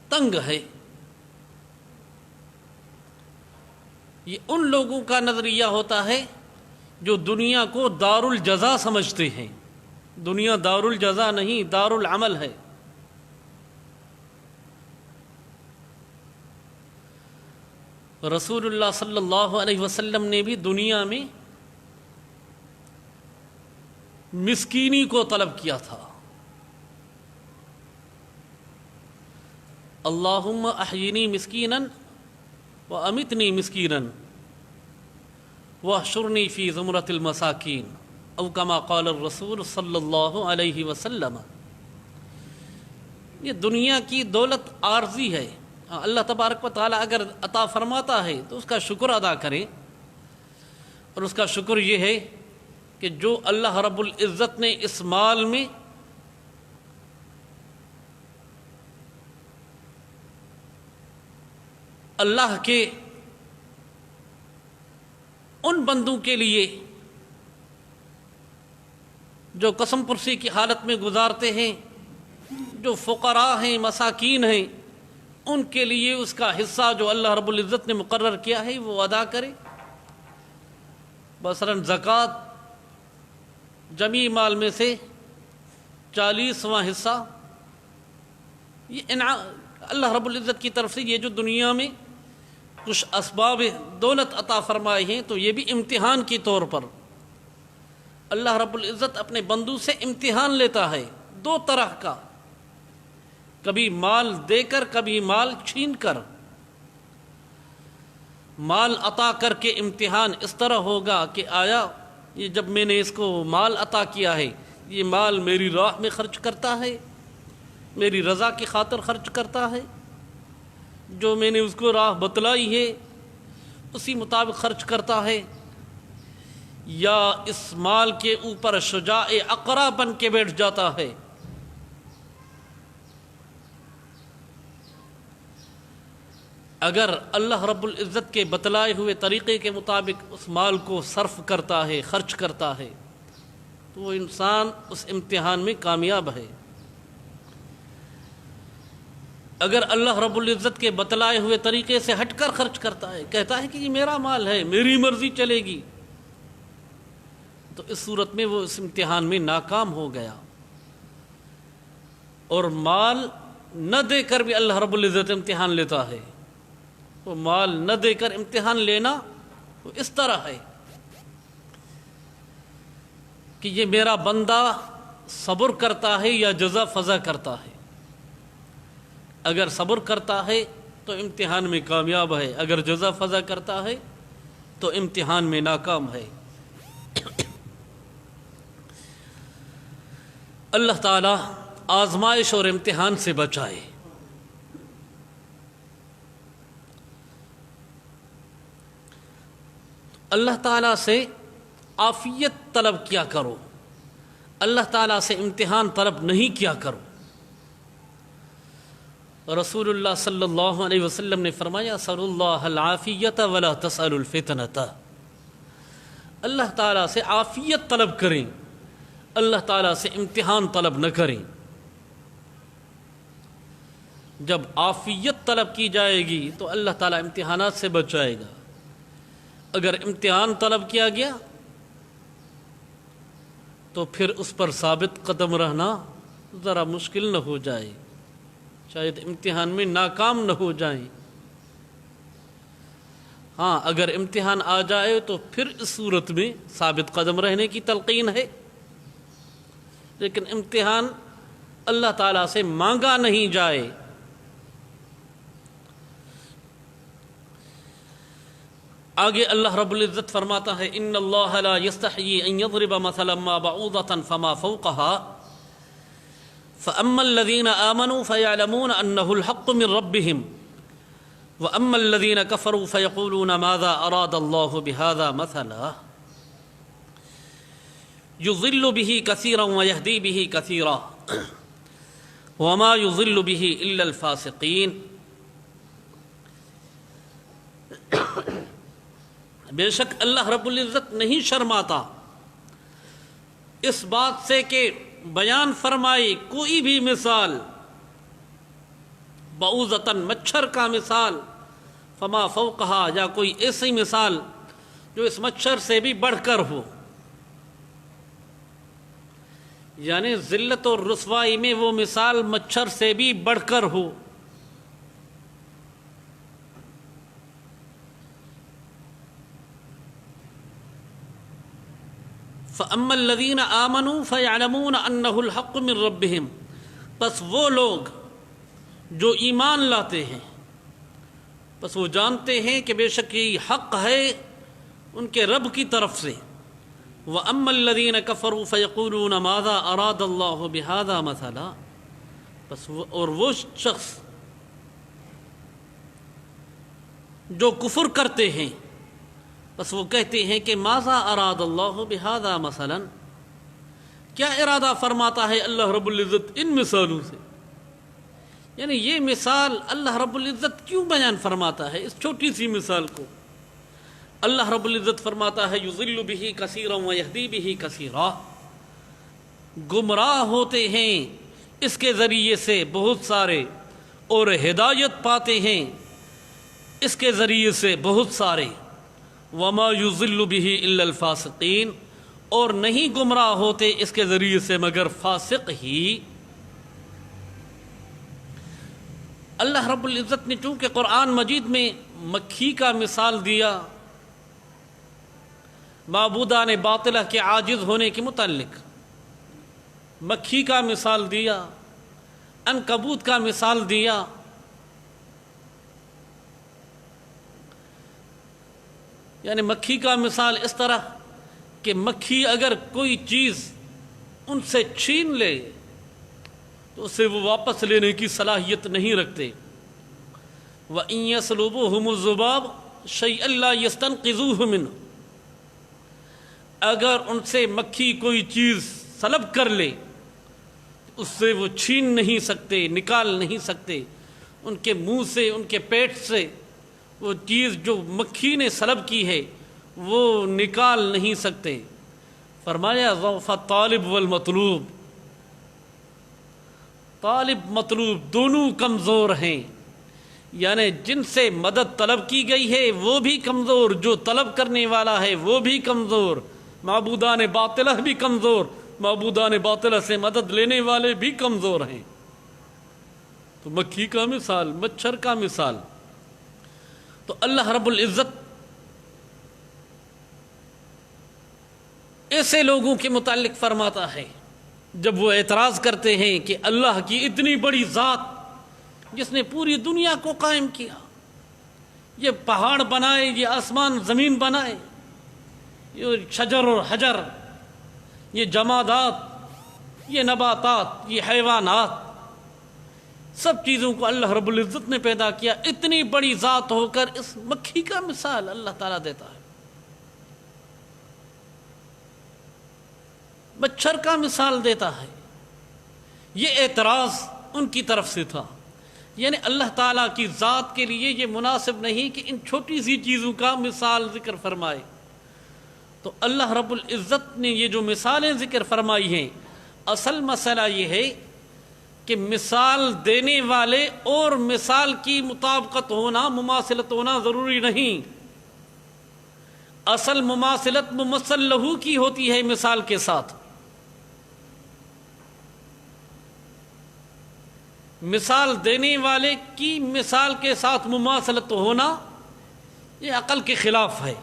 تنگ ہے. یہ ان لوگوں کا نظریہ ہوتا ہے جو دنیا کو دار الجزا سمجھتے ہیں. دنیا دار الجزا نہیں، دار العمل ہے. رسول اللہ صلی اللہ علیہ وسلم نے بھی دنیا میں مسکینی کو طلب کیا تھا. اللہم احیینی مسکینا وَأَمِتْنِي مِسْكِينًا وَاحْشُرْنِي فِي زُمْرَةِ الْمَسَاكِينِ او کما قال الرسول صلی اللہ علیہ وسلم. یہ دنیا کی دولت عارضی ہے. اللہ تبارک و تعالی اگر عطا فرماتا ہے تو اس کا شکر ادا کریں، اور اس کا شکر یہ ہے کہ جو اللہ رب العزت نے اس مال میں اللہ کے ان بندوں کے لیے جو قسم پرسی کی حالت میں گزارتے ہیں، جو فقراء ہیں، مساکین ہیں، ان کے لیے اس کا حصہ جو اللہ رب العزت نے مقرر کیا ہے وہ ادا کرے. مثلاً زکوٰۃ جمی مال میں سے 40واں حصہ، یہ اللہ رب العزت کی طرف سے یہ جو دنیا میں کچھ اسباب دولت عطا فرمائے ہیں، تو یہ بھی امتحان کے طور پر اللہ رب العزت اپنے بندوں سے امتحان لیتا ہے. دو طرح کا، کبھی مال دے کر، کبھی مال چھین کر. مال عطا کر کے امتحان اس طرح ہوگا کہ آیا یہ جب میں نے اس کو مال عطا کیا ہے، یہ مال میری راہ میں خرچ کرتا ہے، میری رضا کی خاطر خرچ کرتا ہے، جو میں نے اس کو راہ بتلائی ہے اسی مطابق خرچ کرتا ہے، یا اس مال کے اوپر شجاع اقرا بن کے بیٹھ جاتا ہے. اگر اللہ رب العزت کے بتلائے ہوئے طریقے کے مطابق اس مال کو صرف کرتا ہے، خرچ کرتا ہے، تو وہ انسان اس امتحان میں کامیاب ہے. اگر اللہ رب العزت کے بتلائے ہوئے طریقے سے ہٹ کر خرچ کرتا ہے، کہتا ہے کہ یہ میرا مال ہے، میری مرضی چلے گی، تو اس صورت میں وہ اس امتحان میں ناکام ہو گیا. اور مال نہ دے کر بھی اللہ رب العزت امتحان لیتا ہے. وہ مال نہ دے کر امتحان لینا وہ اس طرح ہے کہ یہ میرا بندہ صبر کرتا ہے یا جزا فضا کرتا ہے. اگر صبر کرتا ہے تو امتحان میں کامیاب ہے، اگر جزا فضا کرتا ہے تو امتحان میں ناکام ہے. اللہ تعالیٰ آزمائش اور امتحان سے بچائے. اللہ تعالیٰ سے عافیت طلب کیا کرو، اللہ تعالیٰ سے امتحان طلب نہیں کیا کرو. رسول اللہ صلی اللہ علیہ وسلم نے فرمایا سل اللہ العافیت ولا تسأل الفتنۃ. اللہ تعالیٰ سے عافیت طلب کریں، اللہ تعالیٰ سے امتحان طلب نہ کریں. جب عافیت طلب کی جائے گی تو اللہ تعالیٰ امتحانات سے بچائے گا. اگر امتحان طلب کیا گیا تو پھر اس پر ثابت قدم رہنا ذرا مشکل نہ ہو جائے. شاید امتحان میں ناکام نہ ہو جائیں. ہاں اگر امتحان آ جائے تو پھر اس صورت میں ثابت قدم رہنے کی تلقین ہے، لیکن امتحان اللہ تعالیٰ سے مانگا نہیں جائے. آگے اللہ رب العزت فرماتا ہے ان اللہ لا یستحیی ان یضرب مثلا ما بعوضۃ فما فوقها فاما الذین آمنوا فیعلمون انه الحق من ربهم واما الذین کفروا فیقولون ماذا اراد اللہ بهذا مثلا یضل به کثیرا ویہدی به کثیرا وما یضل به الا الفاسقین. بے شک اللہ رب العزت نہیں شرماتا اس بات سے کہ بیان فرمائے کوئی بھی مثال، بعوضۃً مچھر کا مثال، فما فوقہا یا کوئی ایسی مثال جو اس مچھر سے بھی بڑھ کر ہو، یعنی ذلت اور رسوائی میں وہ مثال مچھر سے بھی بڑھ کر ہو. فَأَمَّا الَّذِينَ آمَنُوا فَيَعْلَمُونَ أَنَّهُ الْحَقُّ مِن رَبِّهِمْ، پس وہ لوگ جو ایمان لاتے ہیں پس وہ جانتے ہیں کہ بے شک یہ حق ہے ان کے رب کی طرف سے. وَأَمَّا الَّذِينَ كَفَرُوا فَيَقُولُونَ مَاذَا أَرَادَ اللَّهُ بِهَذَا مَثَلًا، پس اور وہ شخص جو کفر کرتے ہیں بس وہ کہتے ہیں کہ ماذا اراد اللہ بہذا مثلا، کیا ارادہ فرماتا ہے اللہ رب العزت ان مثالوں سے، یعنی یہ مثال اللہ رب العزت کیوں بیان فرماتا ہے اس چھوٹی سی مثال کو. اللہ رب العزت فرماتا ہے یضل به کثیرا ویہدی به کثیرا، گمراہ ہوتے ہیں اس کے ذریعے سے بہت سارے اور ہدایت پاتے ہیں اس کے ذریعے سے بہت سارے. وما یضل به الا الفاسقین، اور نہیں گمراہ ہوتے اس کے ذریعے سے مگر فاسق ہی. اللہ رب العزت نے چونکہ قرآن مجید میں مکھی کا مثال دیا معبودان باطلہ کے عاجز ہونے کے متعلق، مکھی کا مثال دیا، عنکبوت کا مثال دیا، یعنی مکھی کا مثال اس طرح کہ مکھی اگر کوئی چیز ان سے چھین لے تو اسے وہ واپس لینے کی صلاحیت نہیں رکھتے. وَإِن يَسْلُبُهُمُ الذُّبَابُ شَيْئًا لَا يَسْتَنقِذُوهُ مِنْهُ، اگر ان سے مکھی کوئی چیز سلب کر لے اس سے وہ چھین نہیں سکتے، نکال نہیں سکتے، ان کے منہ سے ان کے پیٹ سے وہ چیز جو مکھی نے سلب کی ہے وہ نکال نہیں سکتے. فرمایا ضعف الطالب والمطلوب، طالب مطلوب دونوں کمزور ہیں، یعنی جن سے مدد طلب کی گئی ہے وہ بھی کمزور، جو طلب کرنے والا ہے وہ بھی کمزور، معبودان باطلہ بھی کمزور، معبودان باطلہ سے مدد لینے والے بھی کمزور ہیں. تو مکھی کا مثال، مچھر کا مثال. تو اللہ رب العزت ایسے لوگوں کے متعلق فرماتا ہے جب وہ اعتراض کرتے ہیں کہ اللہ کی اتنی بڑی ذات جس نے پوری دنیا کو قائم کیا، یہ پہاڑ بنائے، یہ آسمان زمین بنائے، یہ شجر اور حجر، یہ جمادات، یہ نباتات، یہ حیوانات، سب چیزوں کو اللہ رب العزت نے پیدا کیا، اتنی بڑی ذات ہو کر اس مکھی کا مثال اللہ تعالیٰ دیتا ہے، مچھر کا مثال دیتا ہے. یہ اعتراض ان کی طرف سے تھا، یعنی اللہ تعالیٰ کی ذات کے لیے یہ مناسب نہیں کہ ان چھوٹی سی چیزوں کا مثال ذکر فرمائے. تو اللہ رب العزت نے یہ جو مثالیں ذکر فرمائی ہیں، اصل مسئلہ یہ ہے کہ مثال دینے والے اور مثال کی مطابقت ہونا، مماثلت ہونا ضروری نہیں. اصل مماثلت ممثل لہو کی ہوتی ہے مثال کے ساتھ. مثال دینے والے کی مثال کے ساتھ مماثلت ہونا یہ عقل کے خلاف ہے۔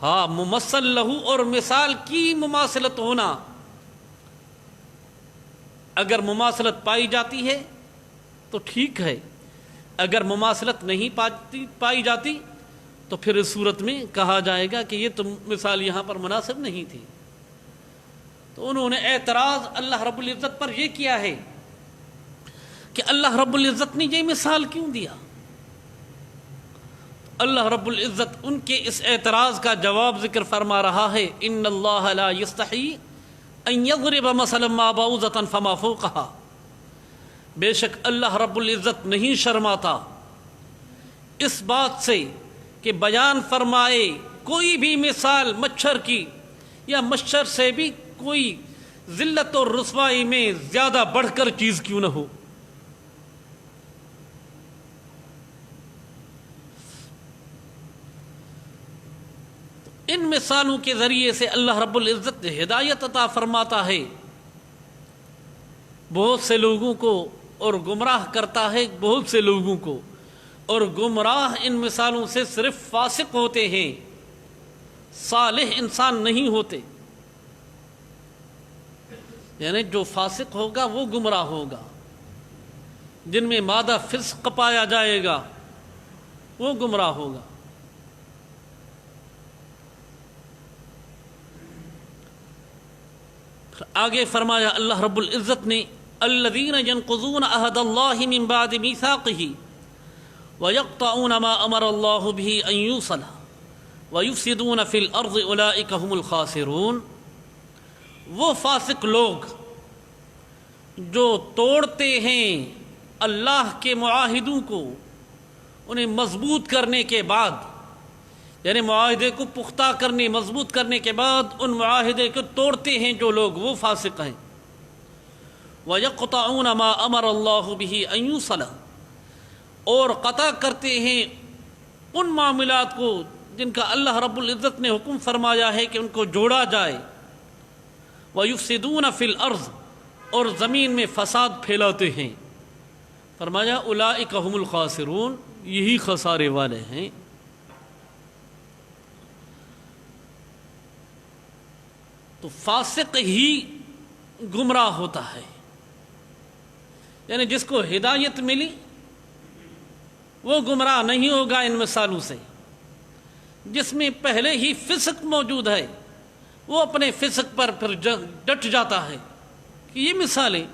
ہاں، ممثل لہو اور مثال کی مماثلت ہونا، اگر مماثلت پائی جاتی ہے تو ٹھیک ہے، اگر مماثلت نہیں پائی جاتی تو پھر اس صورت میں کہا جائے گا کہ یہ تو مثال یہاں پر مناسب نہیں تھی۔ تو انہوں نے اعتراض اللہ رب العزت پر یہ کیا ہے کہ اللہ رب العزت نے یہ مثال کیوں دیا؟ اللہ رب العزت ان کے اس اعتراض کا جواب ذکر فرما رہا ہے، ان اللہ لا یستحی ان یضرب مثلا ما بعوضۃ فما فوقها، بے شک اللہ رب العزت نہیں شرماتا اس بات سے کہ بیان فرمائے کوئی بھی مثال مچھر کی یا مچھر سے بھی کوئی ذلت اور رسوائی میں زیادہ بڑھ کر چیز کیوں نہ ہو۔ ان مثالوں کے ذریعے سے اللہ رب العزت ہدایت عطا فرماتا ہے بہت سے لوگوں کو اور گمراہ کرتا ہے بہت سے لوگوں کو، اور گمراہ ان مثالوں سے صرف فاسق ہوتے ہیں، صالح انسان نہیں ہوتے۔ یعنی جو فاسق ہوگا وہ گمراہ ہوگا، جن میں مادہ فسق پایا جائے گا وہ گمراہ ہوگا۔ آگے فرمایا اللہ رب العزت نے، الذین ینقضون عہد اللہ من بعد میثاقہ ویقطعون ما امر اللہ به ان یوصل ویفسدون فی الارض اولئک هم الخاسرون، وہ فاسق لوگ جو توڑتے ہیں اللہ کے معاہدوں کو انہیں مضبوط کرنے کے بعد، یعنی معاہدے کو پختہ کرنے مضبوط کرنے کے بعد ان معاہدے کو توڑتے ہیں جو لوگ، وہ فاسق ہیں۔ وَيَقْطَعُونَ مَا أَمَرَ اللَّهُ بِهِ أَن يُوصَلَ، اور قطع کرتے ہیں ان معاملات کو جن کا اللہ رب العزت نے حکم فرمایا ہے کہ ان کو جوڑا جائے۔ وَيُفْسِدُونَ فِي الْأَرْضِ، اور زمین میں فساد پھیلاتے ہیں۔ فرمایا اولئک هم الخاسرون، یہی خسارے والے ہیں۔ تو فاسق ہی گمراہ ہوتا ہے، یعنی جس کو ہدایت ملی وہ گمراہ نہیں ہوگا ان مثالوں سے۔ جس میں پہلے ہی فسق موجود ہے وہ اپنے فسق پر پھر ڈٹ جاتا ہے کہ یہ مثالیں۔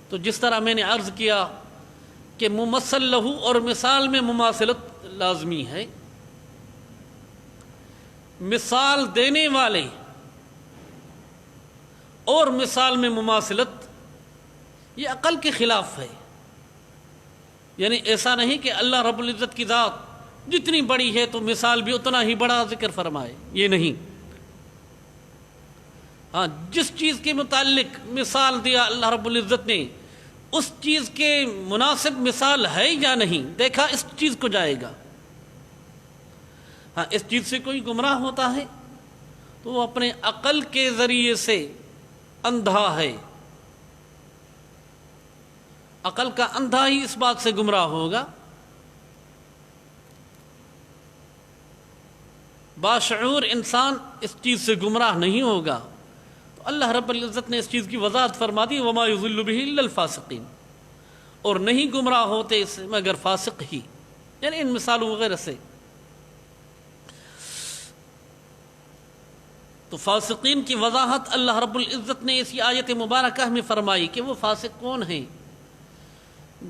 تو جس طرح میں نے عرض کیا کہ ممثل لہو اور مثال میں مماثلت لازمی ہے، مثال دینے والے اور مثال میں مماثلت یہ عقل کے خلاف ہے۔ یعنی ایسا نہیں کہ اللہ رب العزت کی ذات جتنی بڑی ہے تو مثال بھی اتنا ہی بڑا ذکر فرمائے، یہ نہیں۔ ہاں، جس چیز کے متعلق مثال دیا اللہ رب العزت نے اس چیز کے مناسب مثال ہے یا نہیں دیکھا، اس چیز کو جائے گا۔ ہاں، اس چیز سے کوئی گمراہ ہوتا ہے تو وہ اپنے عقل کے ذریعے سے اندھا ہے، عقل کا اندھا ہی اس بات سے گمراہ ہوگا۔ باشعور انسان اس چیز سے گمراہ نہیں ہوگا۔ تو اللہ رب العزت نے اس چیز کی وضاحت فرما دی، وما یضل به الا الفاسقین، اور نہیں گمراہ ہوتے اس مگر فاسق ہی، یعنی ان مثالوں وغیرہ سے۔ تو فاسقین کی وضاحت اللہ رب العزت نے اسی آیت مبارکہ میں فرمائی کہ وہ فاسق کون ہیں؟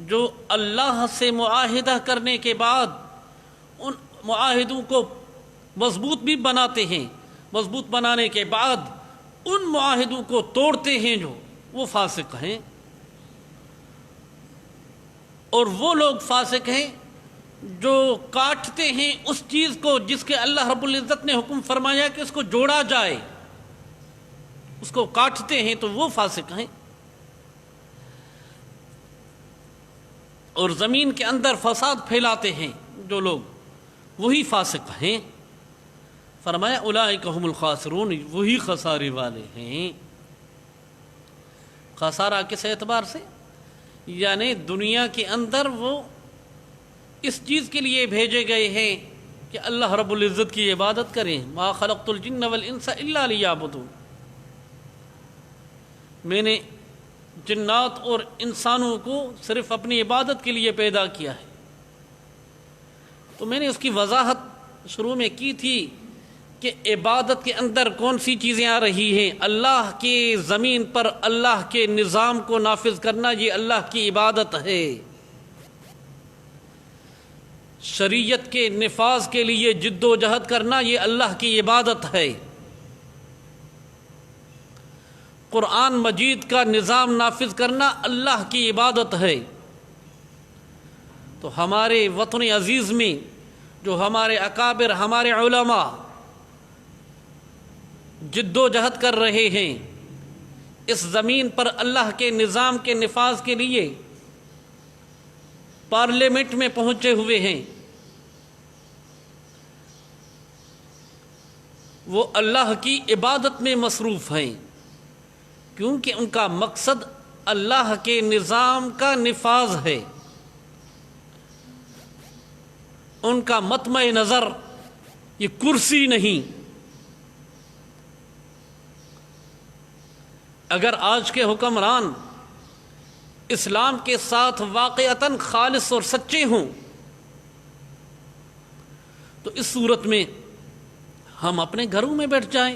جو اللہ سے معاہدہ کرنے کے بعد ان معاہدوں کو مضبوط بھی بناتے ہیں، مضبوط بنانے کے بعد ان معاہدوں کو توڑتے ہیں، جو وہ فاسق ہیں۔ اور وہ لوگ فاسق ہیں جو کاٹتے ہیں اس چیز کو جس کے اللہ رب العزت نے حکم فرمایا کہ اس کو جوڑا جائے، اس کو کاٹتے ہیں تو وہ فاسق ہیں۔ اور زمین کے اندر فساد پھیلاتے ہیں جو لوگ، وہی فاسق ہیں۔ فرمایا اولئک هم الخاسرون، وہی خسارے والے ہیں۔ خسارہ کس اعتبار سے؟ یعنی دنیا کے اندر وہ اس چیز کے لیے بھیجے گئے ہیں کہ اللہ رب العزت کی عبادت کریں. ما خلقت الجن والانس الا لیعبدون. میں نے جنات اور انسانوں کو صرف اپنی عبادت کے لیے پیدا کیا ہے. تو میں نے اس کی وضاحت شروع میں کی تھی کہ عبادت کے اندر کون سی چیزیں آ رہی ہیں. اللہ کے زمین پر اللہ کے نظام کو نافذ کرنا یہ اللہ کی عبادت ہے. شریعت کے نفاذ کے لیے جد و جہد کرنا یہ اللہ کی عبادت ہے. قرآن مجید کا نظام نافذ کرنا اللہ کی عبادت ہے. تو ہمارے وطن عزیز میں جو ہمارے اکابر ہمارے علماء جد و جہد کر رہے ہیں اس زمین پر اللہ کے نظام کے نفاذ کے لیے، پارلیمنٹ میں پہنچے ہوئے ہیں، وہ اللہ کی عبادت میں مصروف ہیں، کیونکہ ان کا مقصد اللہ کے نظام کا نفاذ ہے. ان کا مطمع نظر یہ کرسی نہیں. اگر آج کے حکمران اسلام کے ساتھ واقعتاً خالص اور سچے ہوں تو اس صورت میں ہم اپنے گھروں میں بیٹھ جائیں،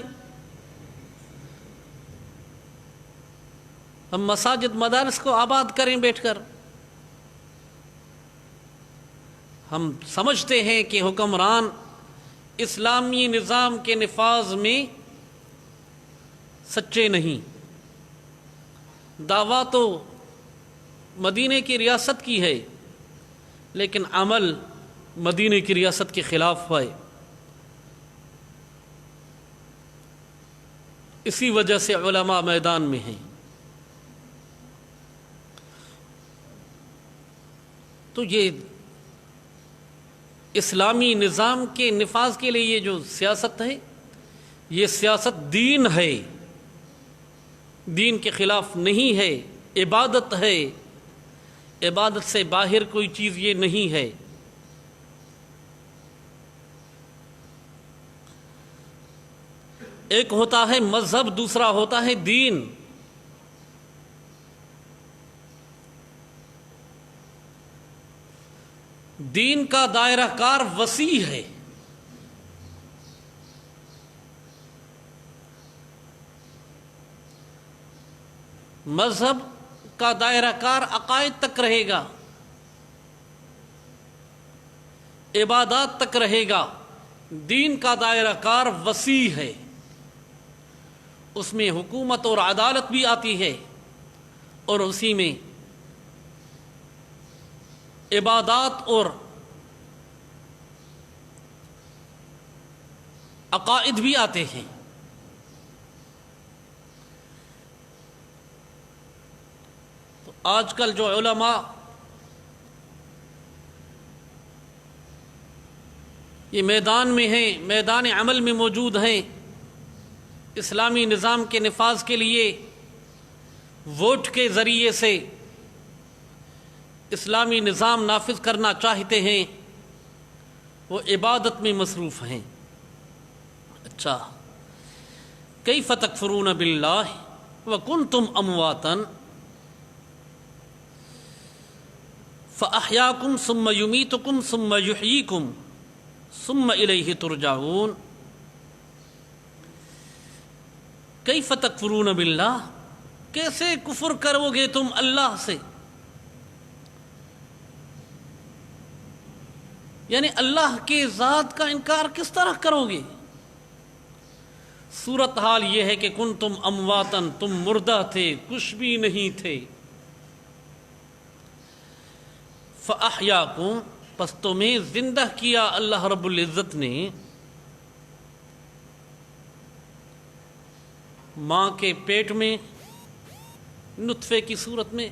ہم مساجد مدارس کو آباد کریں بیٹھ کر. ہم سمجھتے ہیں کہ حکمران اسلامی نظام کے نفاذ میں سچے نہیں. دعویٰ تو مدینہ کی ریاست کی ہے لیکن عمل مدینہ کی ریاست کے خلاف ہے. اسی وجہ سے علماء میدان میں ہیں. تو یہ اسلامی نظام کے نفاذ کے لیے یہ جو سیاست ہے یہ سیاست دین ہے، دین کے خلاف نہیں ہے، عبادت ہے. عبادت سے باہر کوئی چیز یہ نہیں ہے. ایک ہوتا ہے مذہب، دوسرا ہوتا ہے دین. دین کا دائرہ کار وسیع ہے. مذہب کا دائرہ کار عقائد تک رہے گا، عبادات تک رہے گا. دین کا دائرہ کار وسیع ہے، اس میں حکومت اور عدالت بھی آتی ہے اور اسی میں عبادات اور عقائد بھی آتے ہیں. تو آج کل جو علماء یہ میدان میں ہیں، میدان عمل میں موجود ہیں، اسلامی نظام کے نفاذ کے لیے ووٹ کے ذریعے سے اسلامی نظام نافذ کرنا چاہتے ہیں، وہ عبادت میں مصروف ہیں. اچھا، کیف تکفرون باللہ وکنتم امواتا فاحیاکم ثم یمیتکم ثم یحییکم ثم الیہ ترجعون. کیف تکفرون باللہ، کیسے کفر کرو گے تم اللہ سے؟ یعنی اللہ کے ذات کا انکار کس طرح کرو گے؟ صورتحال یہ ہے کہ کنتم امواتن، تم مردہ تھے، کچھ بھی نہیں تھے. فاحیاکم، پس تمہیں زندہ کیا اللہ رب العزت نے. ماں کے پیٹ میں نطفے کی صورت میں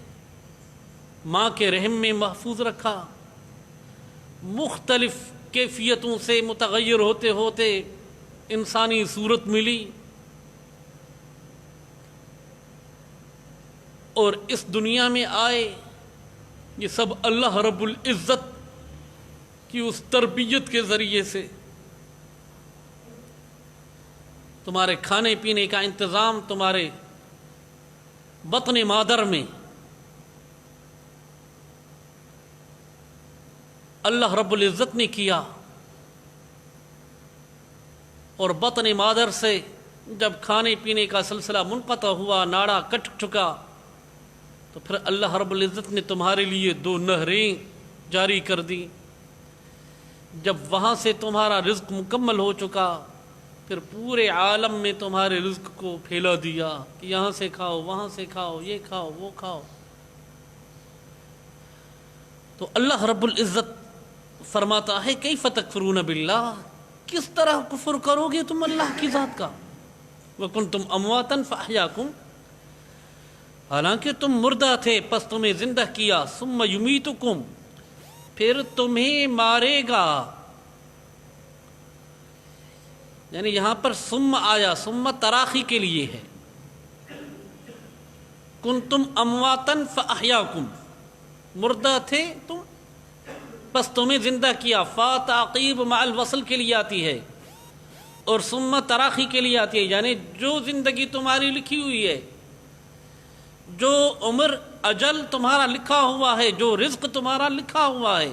ماں کے رحم میں محفوظ رکھا، مختلف کیفیتوں سے متغیر ہوتے ہوتے انسانی صورت ملی. اور اس دنیا میں آئے، یہ سب اللہ رب العزت کی اس تربیت کے ذریعے سے۔ تمہارے کھانے پینے کا انتظام تمہارے بطن مادر میں اللہ رب العزت نے کیا، اور بطن مادر سے جب کھانے پینے کا سلسلہ منقطع ہوا، ناڑا کٹ چکا، تو پھر اللہ رب العزت نے تمہارے لیے 2 نہریں جاری کر دی۔ جب وہاں سے تمہارا رزق مکمل ہو چکا، پھر پورے عالم میں تمہارے رزق کو پھیلا دیا کہ یہاں سے کھاؤ، وہاں سے کھاؤ، یہ کھاؤ، وہ کھاؤ۔ تو اللہ رب العزت فرماتا ہے کیف تکفرون باللہ، کس طرح کفر کرو گے تم اللہ کی ذات کا؟ وکنتم امواتا فاحیاکم، حالانکہ تم مردہ تھے پس تمہیں زندہ کیا، ثم یمیتکم، پھر تمہیں مارے گا۔ یعنی یہاں پر ثم آیا، ثم تراخی کے لیے ہے۔ کنتم امواتا فاحیاکم، مردہ تھے تم بس تمہیں زندہ کیا، فا تعقیب مع الوصل کے لیے آتی ہے اور ثم تراخی کے لیے آتی ہے، یعنی جو زندگی تمہاری لکھی ہوئی ہے، جو عمر اجل تمہارا لکھا ہوا ہے، جو رزق تمہارا لکھا ہوا ہے،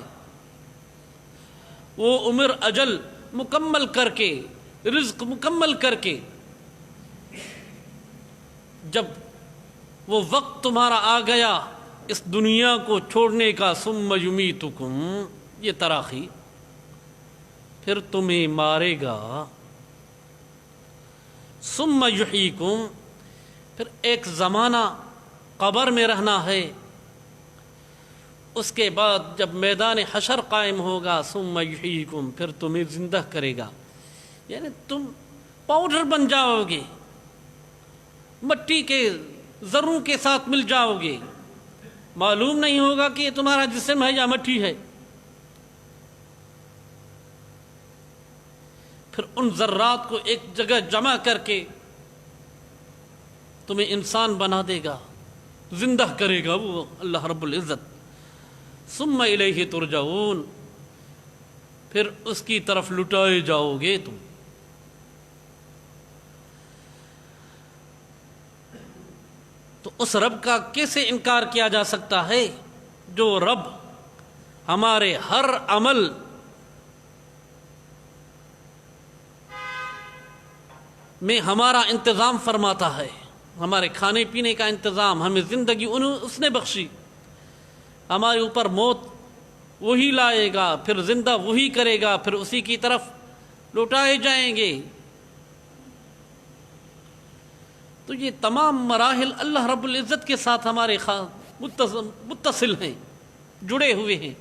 وہ عمر اجل مکمل کر کے، رزق مکمل کر کے، جب وہ وقت تمہارا آ گیا اس دنیا کو چھوڑنے کا، ثم یمیتکم، یہ تراخی، پھر تمہیں مارے گا، ثم یحییکم، پھر ایک زمانہ قبر میں رہنا ہے، اس کے بعد جب میدان حشر قائم ہوگا، ثم یحییکم، پھر تمہیں زندہ کرے گا۔ یعنی تم پاؤڈر بن جاؤ گے، مٹی کے ذروں کے ساتھ مل جاؤ گے، معلوم نہیں ہوگا کہ یہ تمہارا جسم ہے یا مٹی ہے۔ پھر ان ذرات کو ایک جگہ جمع کر کے تمہیں انسان بنا دے گا، زندہ کرے گا وہ اللہ رب العزت۔ ثم الیہ ترجعون، پھر اس کی طرف لٹائے جاؤ گے تم۔ تو اس رب کا کیسے انکار کیا جا سکتا ہے جو رب ہمارے ہر عمل میں ہمارا انتظام فرماتا ہے، ہمارے کھانے پینے کا انتظام، ہمیں زندگی اس نے بخشی، ہمارے اوپر موت وہی لائے گا، پھر زندہ وہی کرے گا، پھر اسی کی طرف لوٹائے جائیں گے۔ تو یہ تمام مراحل اللہ رب العزت کے ساتھ ہمارے متصل ہیں، جڑے ہوئے ہیں،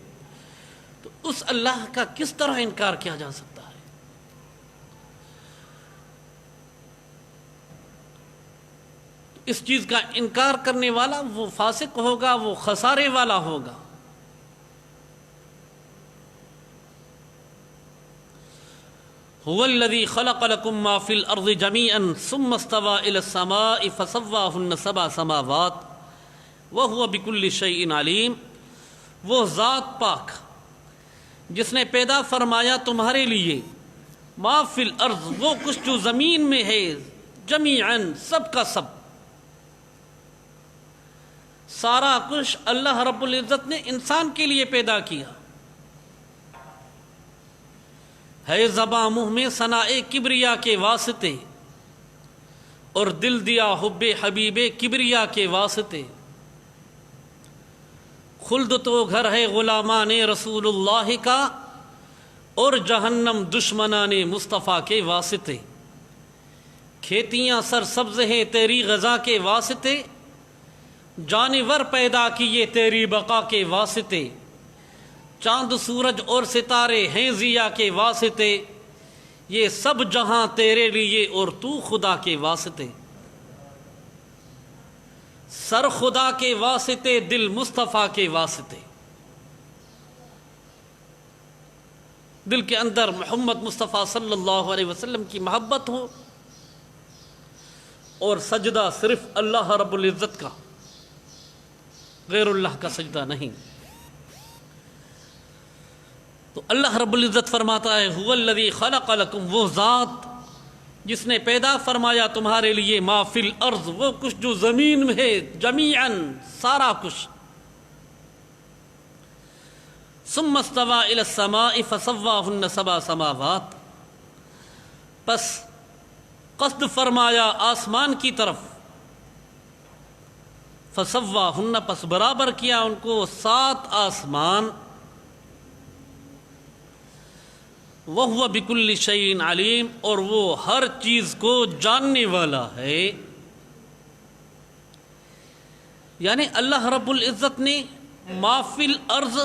تو اس اللہ کا کس طرح انکار کیا جا سکتا ہے؟ اس چیز کا انکار کرنے والا وہ فاسق ہوگا، وہ خسارے والا ہوگا۔ هو الذي خلق لكم ما في الأرض جميعا ثم استوى إلى السماء فسواهن 7 سماوات وهو بكل شيء عليم، وہ ذات پاک جس نے پیدا فرمایا تمہارے لیے ما فی الارض، وہ کچھ جو زمین میں ہے، جمیعا، سب کا سب، سارا کچھ اللہ رب العزت نے انسان کے لیے پیدا کیا ہے، زباں منہ میں ثناء کبریا کے واسطے، اور دل دیا حب حبیب کبریا کے واسطے۔ خلد تو گھر ہے غلامان رسول اللہ کا، اور جہنم دشمنان مصطفیٰ کے واسطے۔ کھیتیاں سرسبز ہیں تیری غذا کے واسطے، جانور پیدا کیے تیری بقا کے واسطے۔ چاند سورج اور ستارے ہیں ضیا کے واسطے، یہ سب جہاں تیرے لیے اور تو خدا کے واسطے۔ سر خدا کے واسطے، دل مصطفیٰ کے واسطے۔ دل کے اندر محمد مصطفیٰ صلی اللہ علیہ وسلم کی محبت ہو، اور سجدہ صرف اللہ رب العزت کا، غیر اللہ کا سجدہ نہیں۔ تو اللہ رب العزت فرماتا ہے هو الذی خلق لکم، وہ ذات جس نے پیدا فرمایا تمہارے لیے ما فی الارض، وہ کچھ جو زمین میں ہے، جمیعاً سارا کچھ، ثم استوى الى السماء فسواهن سبع سماوات، پس قصد فرمایا آسمان کی طرف، فسواهن، پس برابر کیا ان کو 7 آسمان، وَهُوَ بِكُلِّ شَيْءٍ عَلِيمٌ، اور وہ ہر چیز کو جاننے والا ہے۔ یعنی اللہ رب العزت نے ما فی الارض،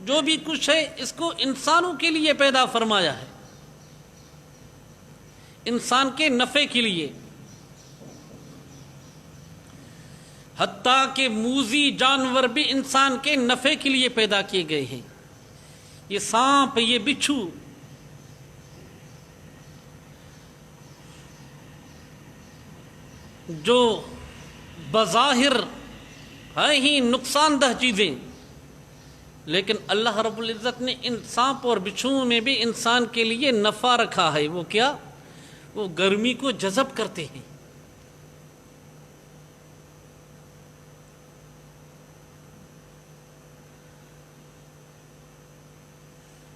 جو بھی کچھ ہے، اس کو انسانوں کے لیے پیدا فرمایا ہے، انسان کے نفع کے لیے، حتیٰ کہ موذی جانور بھی انسان کے نفع کے لیے پیدا کیے گئے ہیں۔ یہ سانپ، یہ بچھو، جو بظاہر ہیں ہی نقصان دہ چیزیں، لیکن اللہ رب العزت نے ان سانپ اور بچھوؤں میں بھی انسان کے لیے نفع رکھا ہے۔ وہ کیا؟ وہ گرمی کو جذب کرتے ہیں۔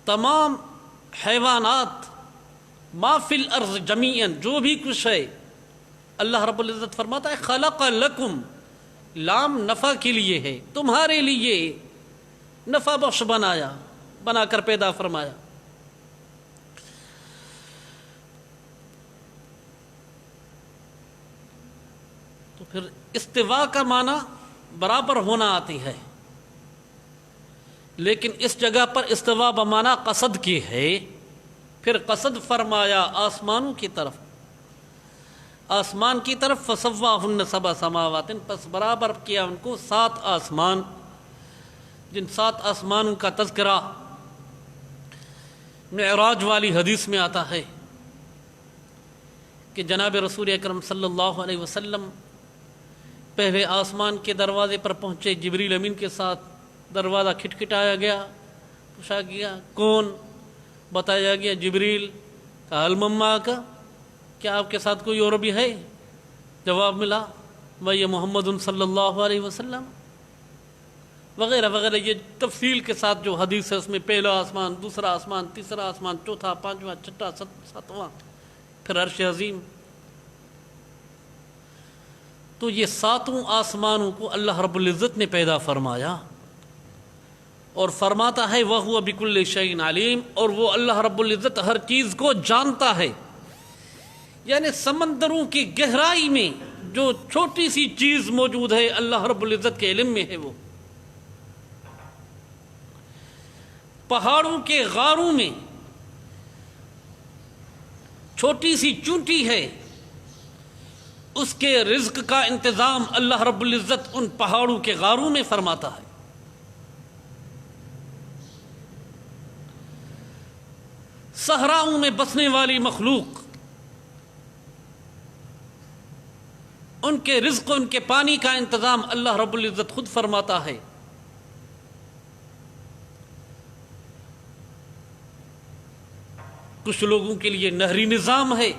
تمام حیوانات، ما فی الارض جمیعاً، جو بھی کچھ ہے، اللہ رب العزت فرماتا ہے خلق لکم، لام نفع کے لیے ہے، تمہارے لیے نفع بخش بنا کر پیدا فرمایا۔ تو پھر استوا کا معنی برابر ہونا آتی ہے، لیکن اس جگہ پر استوا بمعنی قصد کی ہے۔ پھر قصد فرمایا آسمانوں کی طرف، آسمان کی طرف، فسواہن سبع سماوات، پس برابر کیا ان کو 7 آسمان، جن 7 آسمانوں کا تذکرہ معراج والی حدیث میں آتا ہے کہ جناب رسول اکرم صلی اللہ علیہ وسلم پہلے آسمان کے دروازے پر پہنچے، جبریل امین کے ساتھ دروازہ کھٹکھٹایا گیا، پوچھا گیا کون؟ بتایا گیا جبریل۔ کہا ہل مما کا، کیا آپ کے ساتھ کوئی اور بھی ہے؟ جواب ملا وہی محمد صلی اللہ علیہ وسلم، وغیرہ وغیرہ۔ یہ تفصیل کے ساتھ جو حدیث ہے اس میں پہلا آسمان، دوسرا آسمان، تیسرا آسمان، چوتھا، پانچواں، چھٹا، ساتواں، پھر عرش عظیم۔ تو یہ 7 آسمانوں کو اللہ رب العزت نے پیدا فرمایا، اور فرماتا ہے وَهُوَ بِكُلِّ شَيْءٍ عَلِيمٌ، اور وہ اللہ رب العزت ہر چیز کو جانتا ہے۔ یعنی سمندروں کی گہرائی میں جو چھوٹی سی چیز موجود ہے اللہ رب العزت کے علم میں ہے، وہ پہاڑوں کے غاروں میں چھوٹی سی چونٹی ہے، اس کے رزق کا انتظام اللہ رب العزت ان پہاڑوں کے غاروں میں فرماتا ہے۔ صحراؤں میں بسنے والی مخلوق، ان کے رزق، ان کے پانی کا انتظام اللہ رب العزت خود فرماتا ہے۔ کچھ لوگوں کے لیے نہری نظام ہے،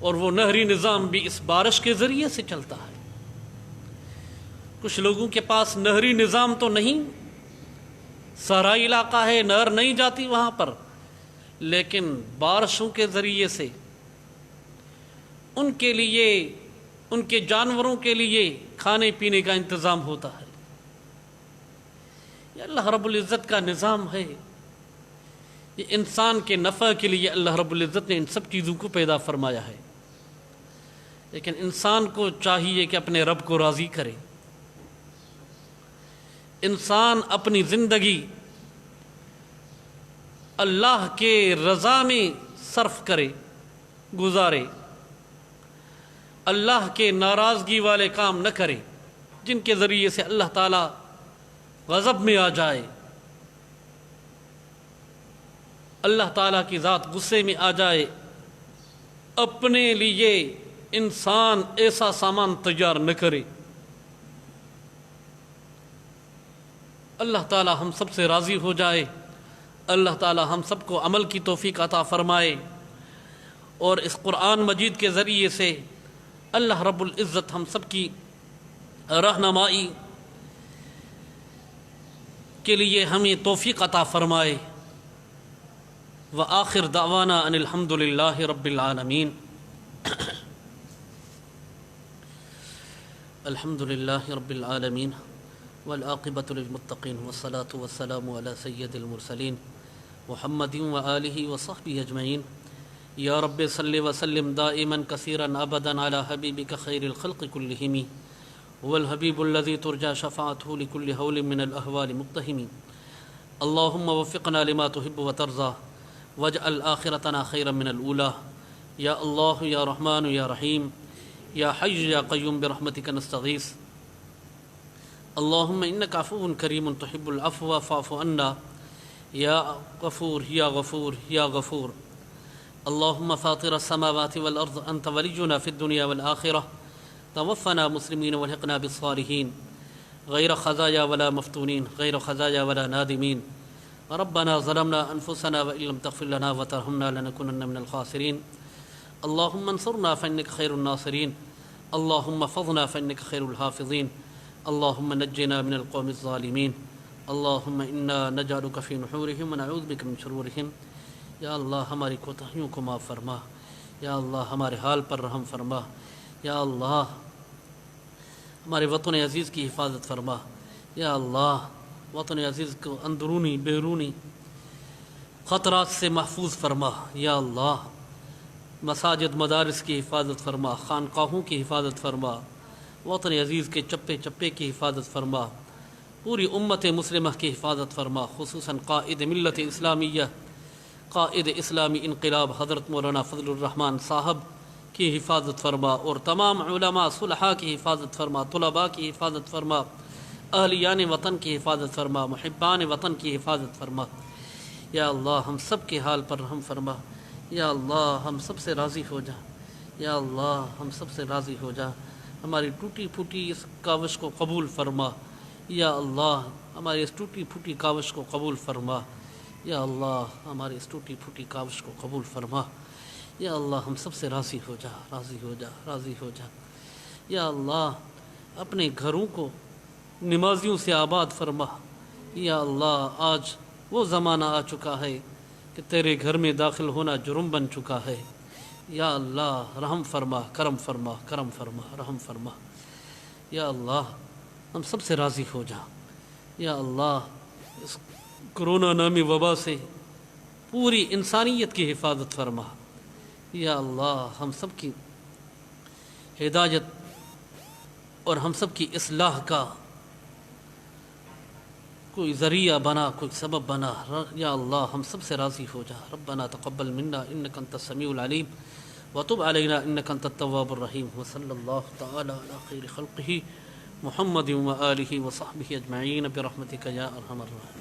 اور وہ نہری نظام بھی اس بارش کے ذریعے سے چلتا ہے۔ کچھ لوگوں کے پاس نہری نظام تو نہیں، صحرائی علاقہ ہے، نہر نہیں جاتی وہاں پر، لیکن بارشوں کے ذریعے سے ان کے لیے، ان کے جانوروں کے لیے کھانے پینے کا انتظام ہوتا ہے۔ یہ اللہ رب العزت کا نظام ہے، یہ انسان کے نفع کے لیے اللہ رب العزت نے ان سب چیزوں کو پیدا فرمایا ہے۔ لیکن انسان کو چاہیے کہ اپنے رب کو راضی کرے، انسان اپنی زندگی اللہ کے رضا میں صرف کرے، گزارے، اللہ کے ناراضگی والے کام نہ کرے جن کے ذریعے سے اللہ تعالیٰ غضب میں آ جائے، اللہ تعالیٰ کی ذات غصے میں آ جائے۔ اپنے لیے انسان ایسا سامان تیار نہ کرے اللہ تعالی ہم سب سے راضی ہو جائے، اللہ تعالی ہم سب کو عمل کی توفیق عطا فرمائے، اور اس قرآن مجید کے ذریعے سے اللہ رب العزت ہم سب کی رہنمائی کے لیے ہمیں توفیق عطا فرمائے۔ وآخر دعوانا ان الحمد للہ رب العالمین۔ الحمد للہ رب العالمین والعاقبۃ للمتقین والصلاة والسلام علی سید المرسلین محمد وآلہ وصحبہ اجمعین۔ یا رب صل وسلم دائما کثیرا ابدا علی حبیبک خیر الخلق کلہم هو الحبیب الذی ترجى شفاعته لكل هول من الاحوال مقتحم۔ اللهم وفقنا لما تحب وترضى واجعل آخرتنا خيرا من الأولى۔ یا اللہ یا رحمن یا رحیم یا حی یا قیوم برحمتک نستغیث۔ اللهم انک عفو کریم تحب العفو فاعف عنا یا غفور یا غفور یا غفور۔ اللهم فاطر السماوات والارض انت ولینا فی الدنیا والآخرہ توفنا مسلمین والحقنا بالصالحین غیر خزایا ولا مفتونین غیر خزایا ولا نادمین۔ ربنا ظلمنا انفسنا وان لم تغفر لنا وترحمنا لنكونن من الخاسرین۔ اللهم انصرنا فانك خير الناصرين، اللهم احفظنا فانك خير الحافظين، اللهم نجنا من القوم الظالمين، اللهم انا نجعلك في نحورهم ونعوذ بك من شرورهم۔ یا اللہ ہماری کوتاہیوں کو معاف فرما، یا اللہ ہمارے حال پر رحم فرما، یا اللہ ہمارے وطن عزیز کی حفاظت فرما، یا اللہ وطن عزیز کو اندرونی بیرونی خطرات سے محفوظ فرما، یا اللہ مساجد مدارس کی حفاظت فرما، خانقاہوں کی حفاظت فرما، وطن عزیز کے چپے چپے کی حفاظت فرما، پوری امت مسلمہ کی حفاظت فرما، خصوصاً قائد ملت اسلامیہ، قائد اسلامی انقلاب حضرت مولانا فضل الرحمن صاحب کی حفاظت فرما، اور تمام علماء صلحاء کی حفاظت فرما، طلباء کی حفاظت فرما، اہلیان وطن کی حفاظت فرما، محبان وطن کی حفاظت فرما۔ یا اللہ ہم سب کے حال پر رحم فرما، یا اللہ ہم سب سے راضی ہو جا، یا اللہ ہم سب سے راضی ہو جا، ہماری ٹوٹی پھوٹی اس کاوش کو قبول فرما، یا اللہ ہماری اس ٹوٹی پھوٹی کاوش کو قبول فرما، یا اللہ ہماری اس ٹوٹی پھوٹی کاوش کو قبول فرما، یا اللہ ہم سب سے راضی ہو جا، راضی ہو جا، راضی ہو جا۔ یا اللہ اپنے گھروں کو نمازیوں سے آباد فرما، یا اللہ آج وہ زمانہ آ چکا ہے کہ تیرے گھر میں داخل ہونا جرم بن چکا ہے، یا اللہ رحم فرما، کرم فرما، کرم فرما، رحم فرما، یا اللہ ہم سب سے راضی ہو جا۔ یا اللہ اس کرونا نامی وبا سے پوری انسانیت کی حفاظت فرما، یا اللہ ہم سب کی ہدایت اور ہم سب کی اصلاح کا کوئی ذریعہ بنا، کوئی سبب بنا، یا اللہ ہم سب سے راضی ہو جا۔ ربنا تقبل منا انک انت السمیع العلیم وتب علینا انک انت التواب الرحیم، وصلی اللہ تعالی علی خیر خلقہ محمد وآلہ وصحبہ اجمعین برحمتک یا ارحم الراحمین۔